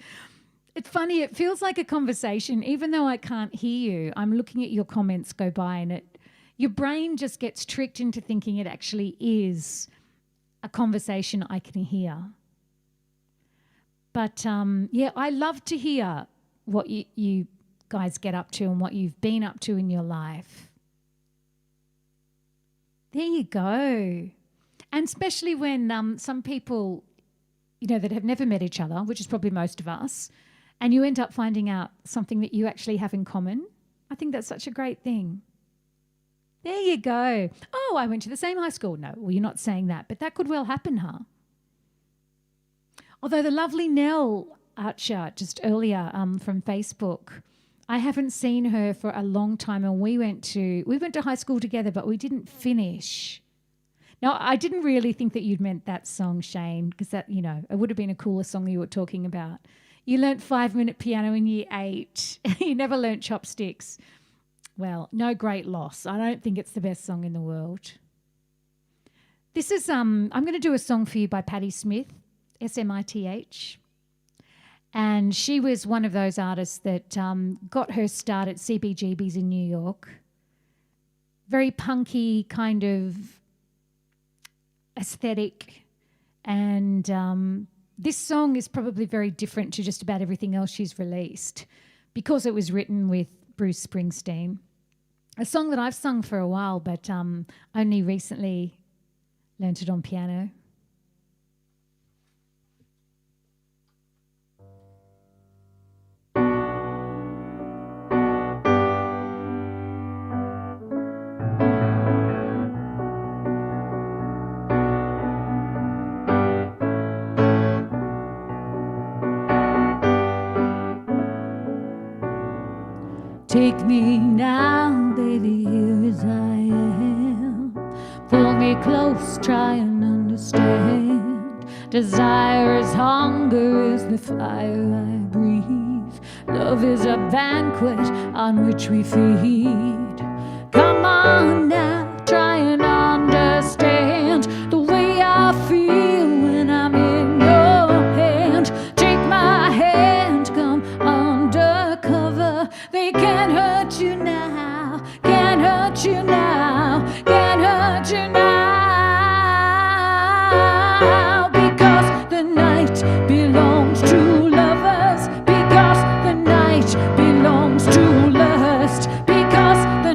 It's funny, it feels like a conversation. Even though I can't hear you, I'm looking at your comments go by and your brain just gets tricked into thinking it actually is a conversation I can hear. But, I love to hear what you guys get up to and what you've been up to in your life. There you go. And especially when some people, that have never met each other, which is probably most of us, and you end up finding out something that you actually have in common. I think that's such a great thing. There you go. Oh, I went to the same high school. No, well, you're not saying that, but that could well happen, huh? Although the lovely Nell Archer just earlier from Facebook, I haven't seen her for a long time, and we went to high school together, but we didn't finish. Now, I didn't really think that you'd meant that song, Shane, because that, it would have been a cooler song you were talking about. You learnt 5-minute piano in year 8. You never learnt Chopsticks. Well, no great loss. I don't think it's the best song in the world. This is, I'm going to do a song for you by Patti Smith, Smith. And she was one of those artists that got her start at CBGB's in New York. Very punky kind of aesthetic, and this song is probably very different to just about everything else she's released because it was written with Bruce Springsteen, a song that I've sung for a while but only recently learnt it on piano. Take me now, baby, here as I am. Pull me close, try and understand. Desire is hunger, is the fire I breathe. Love is a banquet on which we feed. Come on now, try and understand the way I feel when I'm in your hand. Take my hand, come undercover. They can't hurt you now, can't hurt you now, can't hurt you now. Because the night belongs to lovers, because the night belongs to lust, because the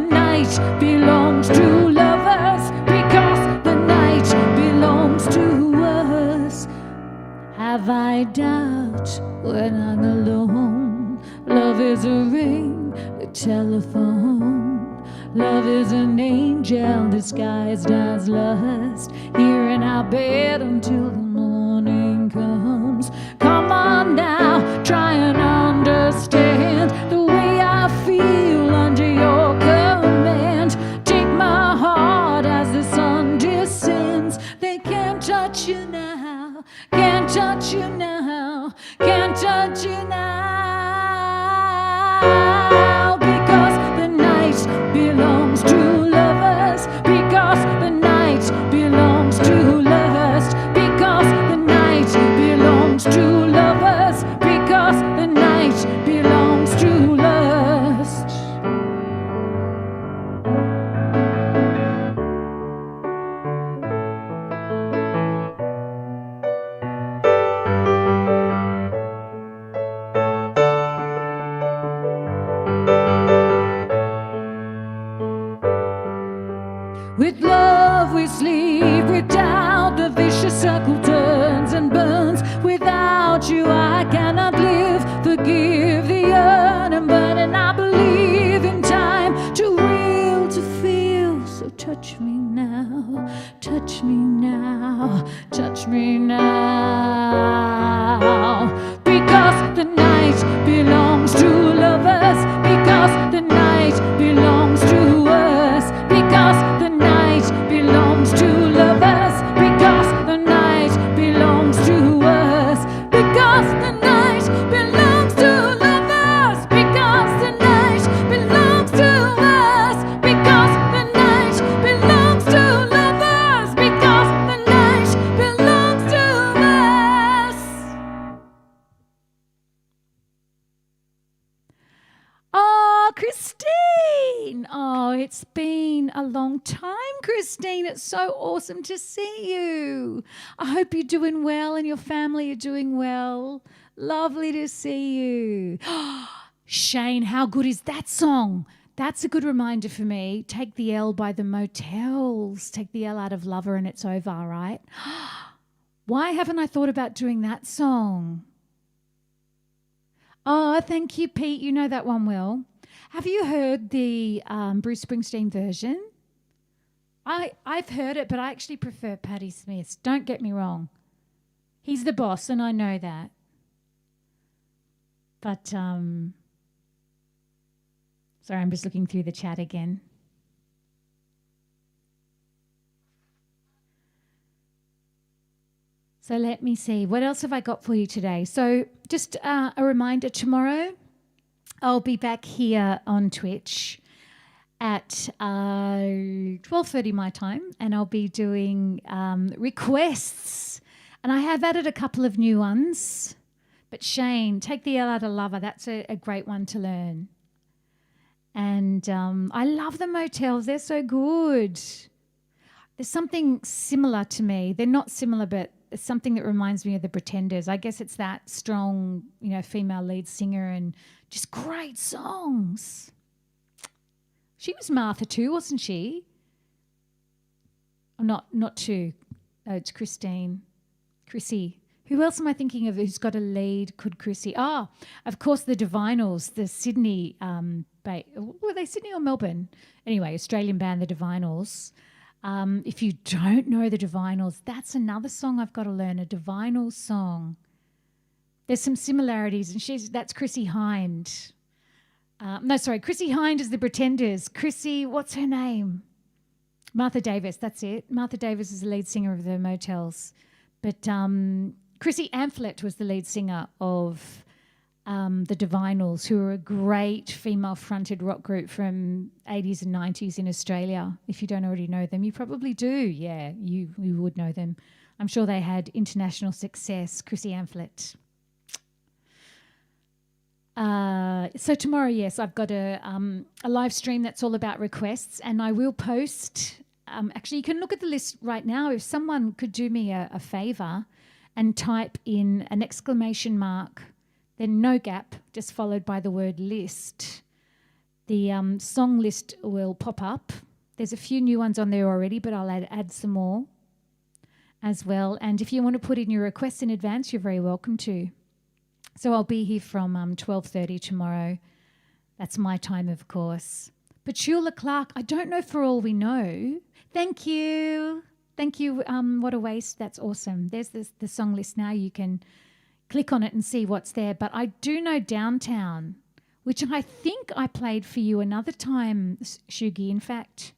Love is an angel disguised as lust, here in our bed until the morning comes. Come on now, try and understand the way I feel under your command. Take my heart as the sun descends. They can't touch you now, can't touch you now, can't touch you now, because the night belongs to lovers, because the night belongs to lust, because the night belongs to lovers, because the night belongs to lust. With love we sleep, with doubt the vicious circle turns and burns. Without you I cannot live. Forgive the unburdened. I believe in time to will, to feel. So touch me now, touch me now, touch me now. Because the night belongs to lovers, because the night belongs to us, because the night belongs to lovers, because the night belongs to us, because the night belongs to lovers, because the night belongs to us, because the night belongs to lovers, because the night belongs to us. Oh, Christine! Oh, it's been a long time, Christine. It's so awesome to see you. I hope you're doing well and your family are doing well. Lovely to see you. Shane, how good is that song? That's a good reminder for me. Take the L by the Motels. Take the L out of Lover and it's over, right? Why haven't I thought about doing that song? Oh, thank you, Pete. You know that one well. Have you heard the Bruce Springsteen version? I've heard it, but I actually prefer Patti Smith's. Don't get me wrong. He's the boss, and I know that. But, sorry, I'm just looking through the chat again. So let me see. What else have I got for you today? So just a reminder, tomorrow I'll be back here on Twitch at 12:30 my time, and I'll be doing requests. And I have added a couple of new ones. But Shane, Take the L out of Lover, that's a great one to learn. And I love the Motels. They're so good. There's something similar to me. They're not similar, but it's something that reminds me of the Pretenders. I guess it's that strong, female lead singer and just great songs. She was Martha too, wasn't she? Oh, not too. Oh, it's Christine. Chrissy. Who else am I thinking of who's got a lead? Could Chrissy? Ah, of course, the Divinals, the Sydney, were they Sydney or Melbourne? Anyway, Australian band, the Divinals. If you don't know the Divinals, that's another song I've got to learn, a Divinals song. There's some similarities, and that's Chrissy Hind. Chrissy Hind is the Pretenders. Chrissy, what's her name? Martha Davis, that's it. Martha Davis is the lead singer of the Motels. But Chrissy Amphlett was the lead singer of the Divinals, who are a great female-fronted rock group from 80s and 90s in Australia. If you don't already know them, you probably do. Yeah, you would know them. I'm sure they had international success, Chrissy Amphlett. So tomorrow, yes, I've got a live stream that's all about requests, and I will post. Actually, you can look at the list right now. If someone could do me a favour and type in an exclamation mark, then no gap, just followed by the word list, the song list will pop up. There's a few new ones on there already, but I'll add some more as well. And if you want to put in your requests in advance, you're very welcome to. So I'll be here from 12:30 tomorrow. That's my time, of course. Petula Clark, I don't know For All We Know. Thank you. Thank you. What a waste. That's awesome. There's the song list now. You can click on it and see what's there. But I do know Downtown, which I think I played for you another time, Shugi. In fact,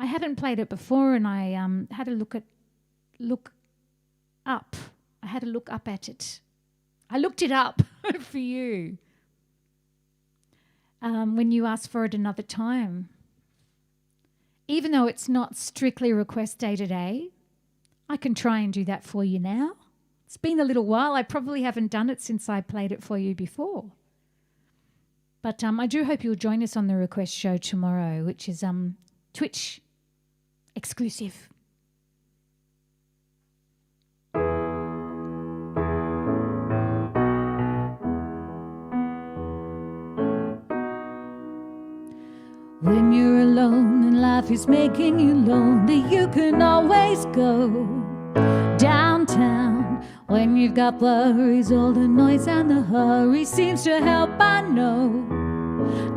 I hadn't played it before, and I had a look up. I had a look up at it. I looked it up for you when you asked for it another time. Even though it's not strictly request day to day, I can try and do that for you now. It's been a little while. I probably haven't done it since I played it for you before. But I do hope you'll join us on the request show tomorrow, which is Twitch exclusive. When you're alone and life is making you lonely, you can always go downtown. When you've got worries, all the noise and the hurry seems to help, I know.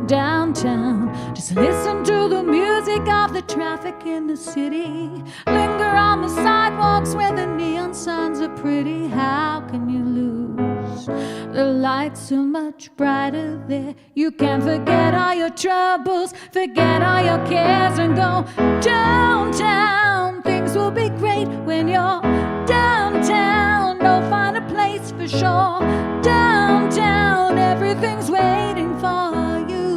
Downtown, just listen to the music of the traffic in the city. Linger on the sidewalks where the neon signs are pretty. How can you lose? The lights are much brighter there. You can forget all your troubles, forget all your cares, and go downtown. Things will be great when you're downtown. No finer place for sure. Downtown, everything's waiting for you.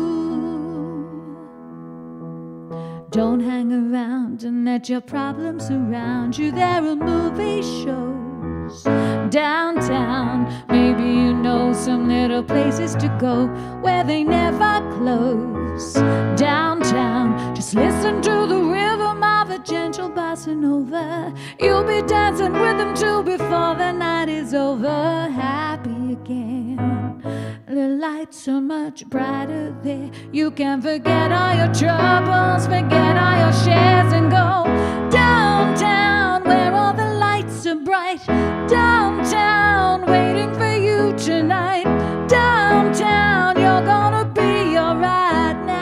Don't hang around and let your problems surround you. There are movie shows downtown. Maybe you know some little places to go where they never close. Downtown, just listen to the rhythm of a gentle bossa nova. You'll be dancing with them too before the night is over. Happy again. The lights are much brighter there. You can forget all your troubles, forget all your shares, and go downtown where all the lights are bright. Downtown, waiting for you tonight. Downtown, you're gonna be alright now.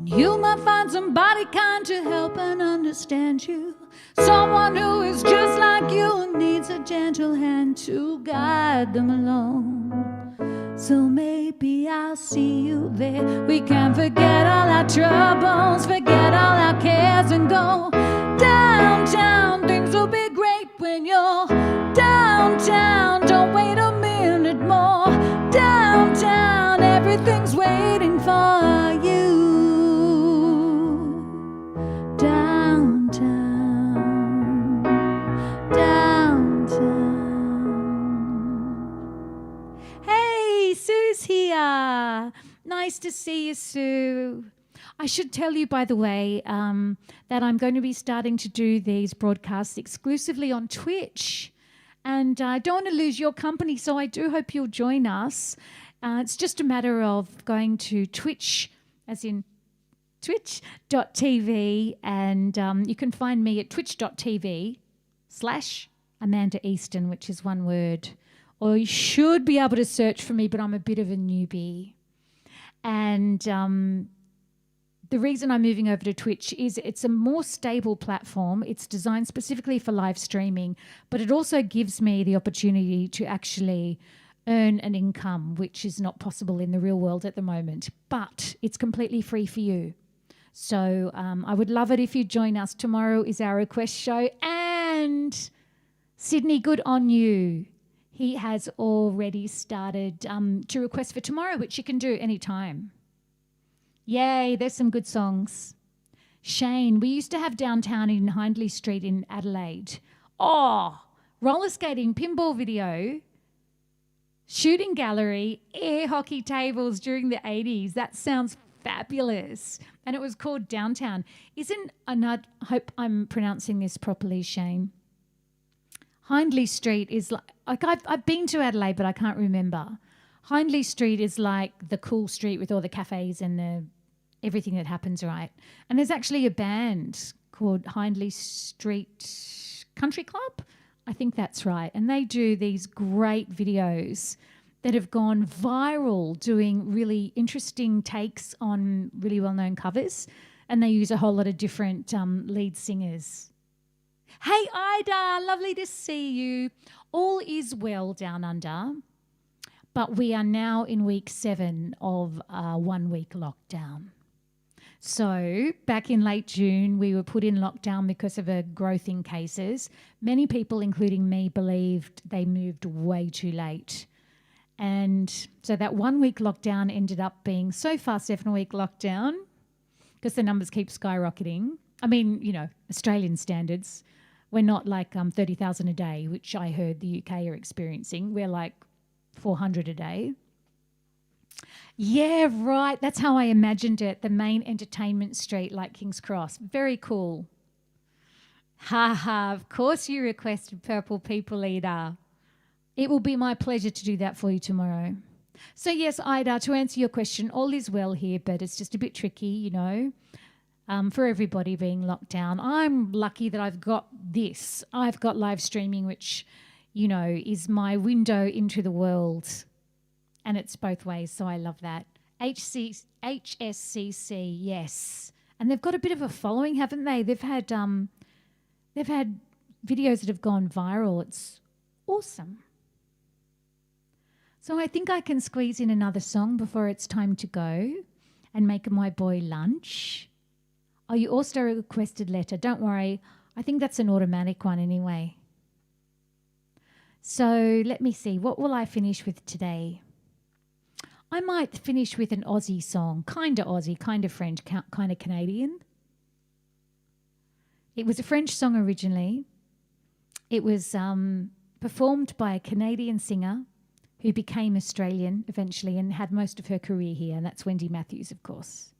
You might find somebody kind to help and understand you. Someone who is just like you and needs a gentle hand to guide them along. So maybe I'll see you there. We can forget all our troubles, forget all our cares, and go downtown. Things will be great when you're downtown. Don't wait a minute more. Downtown, everything's waiting for you. Downtown, downtown. Hey, Sue's here. Nice to see you, Sue. I should tell you, by the way, that I'm going to be starting to do these broadcasts exclusively on Twitch. And I don't want to lose your company, so I do hope you'll join us. It's just a matter of going to Twitch, as in twitch.tv, and you can find me at twitch.tv/Amanda Easton, which is one word. Or you should be able to search for me, but I'm a bit of a newbie. And the reason I'm moving over to Twitch is it's a more stable platform. It's designed specifically for live streaming, but it also gives me the opportunity to actually earn an income, which is not possible in the real world at the moment. But it's completely free for you. So I would love it if you join us. Tomorrow is our request show. And Sydney, good on you. He has already started to request for tomorrow, which you can do anytime. Yay, there's some good songs. Shane, we used to have Downtown in Hindley Street in Adelaide. Oh, roller skating, pinball video, shooting gallery, air hockey tables during the 80s. That sounds fabulous. And it was called Downtown. I hope I'm pronouncing this properly, Shane. Hindley Street is like I've been to Adelaide, but I can't remember. Hindley Street is like the cool street with all the cafes and everything that happens, right? And there's actually a band called Hindley Street Country Club. I think that's right. And they do these great videos that have gone viral doing really interesting takes on really well-known covers. And they use a whole lot of different lead singers. Hey, Ida, lovely to see you. All is well down under, but we are now in week 7 of a 1-week lockdown. So back in late June, we were put in lockdown because of a growth in cases. Many people, including me, believed they moved way too late. And so that 1-week lockdown ended up being so far 7-week lockdown because the numbers keep skyrocketing. I mean, you know, Australian standards. We're not like 30,000 a day, which I heard the UK are experiencing. We're like 400 a day. Yeah, right. That's how I imagined it. The main entertainment street like King's Cross. Very cool. Ha ha. Of course you requested Purple People Eater. It will be my pleasure to do that for you tomorrow. So yes, Ida, to answer your question, all is well here, but it's just a bit tricky, you know. For everybody being locked down. I'm lucky that I've got this. I've got live streaming, which, you know, is my window into the world. And it's both ways, so I love that. HSCC, yes. And they've got a bit of a following, haven't they? They've had videos that have gone viral. It's awesome. So I think I can squeeze in another song before it's time to go and make my boy lunch. Oh, you also requested Letter. Don't worry. I think that's an automatic one anyway. So let me see. What will I finish with today? I might finish with an Aussie song. Kind of Aussie, kind of French, kind of Canadian. It was a French song originally. It was performed by a Canadian singer who became Australian eventually and had most of her career here. And that's Wendy Matthews, of course.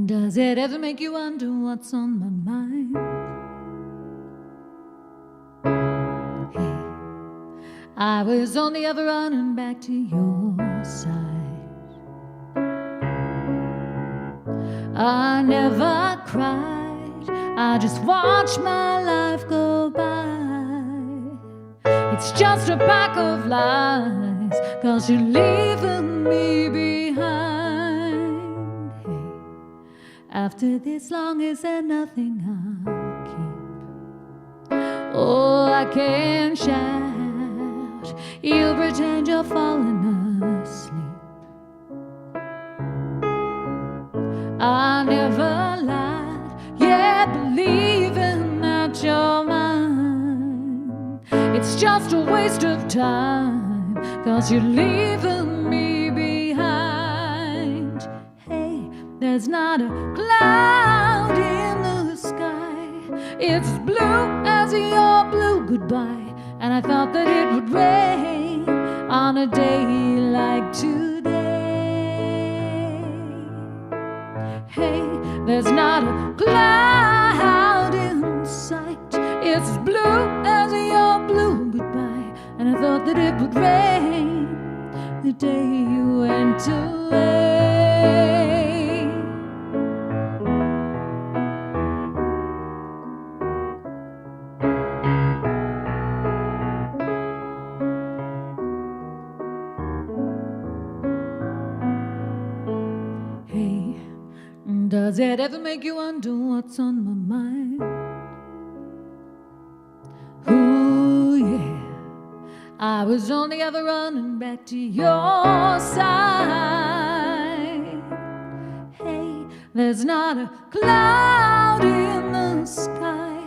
Does it ever make you wonder what's on my mind? Hey, I was only ever running back to your side. I never cried, I just watched my life go by. It's just a pack of lies, 'cause you're leaving me behind. After this long, is there nothing I'll keep? Oh, I can't shout. You pretend you're falling asleep. I never lied, yeah, believing that you're mine. It's just a waste of time, 'cause you're leaving me behind. Hey, there's not a cloud in the sky. It's blue as your blue goodbye. And I thought that it would rain on a day like today. Hey, there's not a cloud in sight. It's blue as your blue goodbye. And I thought that it would rain the day you went away. Does it ever make you wonder what's on my mind? Ooh, yeah. I was only ever running back to your side. Hey, there's not a cloud in the sky.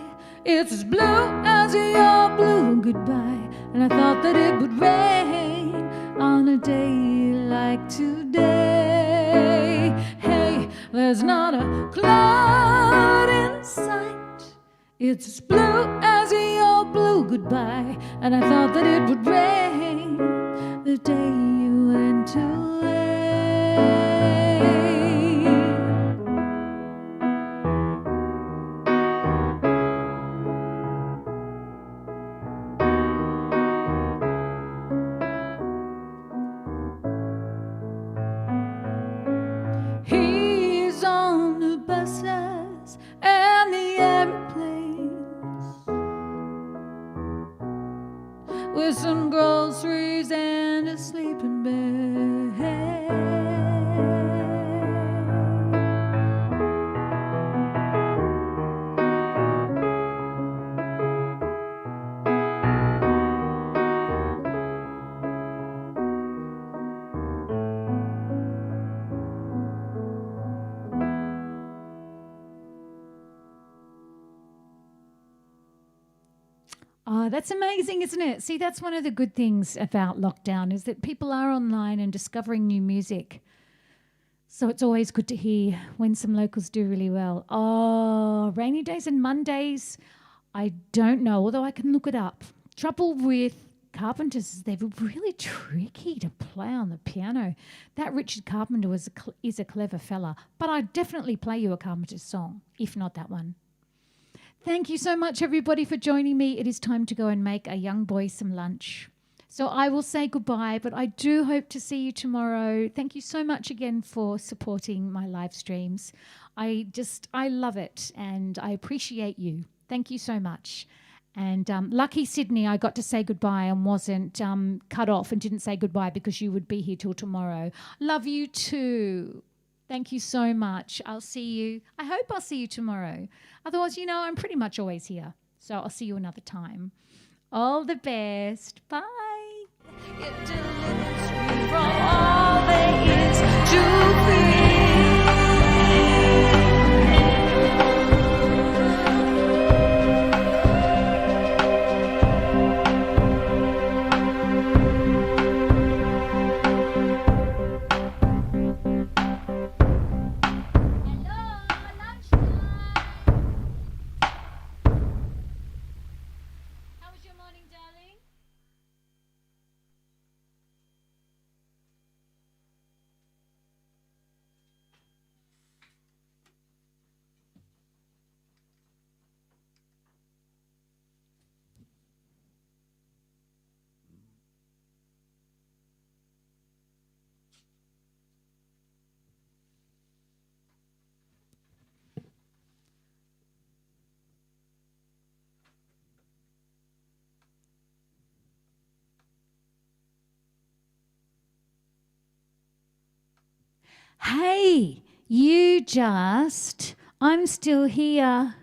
It's as blue as your blue goodbye. and I thought that it would rain on a day like today. Hey, there's not a cloud in sight, it's as blue as your blue goodbye, and I thought that it would rain the day you went away. He's on the buses and the airplanes with some groceries and a sleeping bag. Oh, that's amazing, isn't it? See, that's one of the good things about lockdown is that people are online and discovering new music. So it's always good to hear when some locals do really well. Oh, rainy days and Mondays, I don't know, although I can look it up. Trouble with Carpenters is they're really tricky to play on the piano. That Richard Carpenter is a clever fella, but I'd definitely play you a Carpenters song, if not that one. Thank you so much, everybody, for joining me. It is time to go and make a young boy some lunch. So I will say goodbye, but I do hope to see you tomorrow. Thank you so much again for supporting my live streams. I love it, and I appreciate you. Thank you so much. And lucky Sydney, I got to say goodbye and wasn't cut off and didn't say goodbye because you would be here till tomorrow. Love you too. Thank you so much. I'll see you. I hope I'll see you tomorrow. Otherwise, you know, I'm pretty much always here. So I'll see you another time. All the best. Bye. It delivers me from all there is to be. Hey, I'm still here.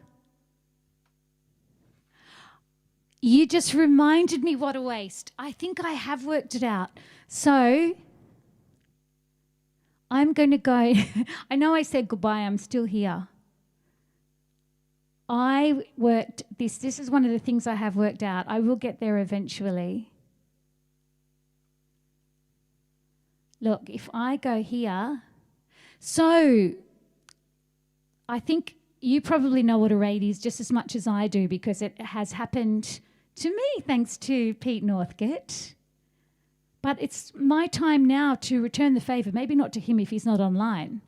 You just reminded me what a waste. I think I have worked it out. So I'm going to go. I know I said goodbye. I'm still here. I worked this. This is one of the things I have worked out. I will get there eventually. Look, if I go here. So I think you probably know what a raid is just as much as I do because it has happened to me thanks to Pete Northgate. But it's my time now to return the favour, maybe not to him if he's not online,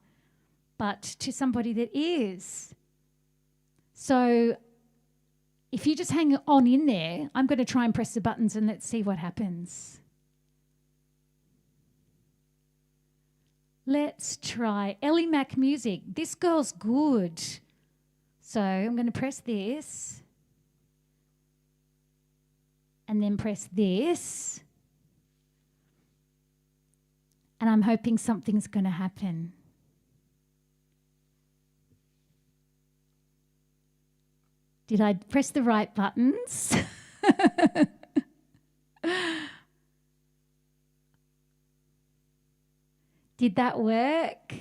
but to somebody that is. So if you just hang on in there, I'm going to try and press the buttons and let's see what happens. Let's try Ellie Mac Music. This girl's good. So I'm going to press this. And then press this. And I'm hoping something's going to happen. Did I press the right buttons? Did that work?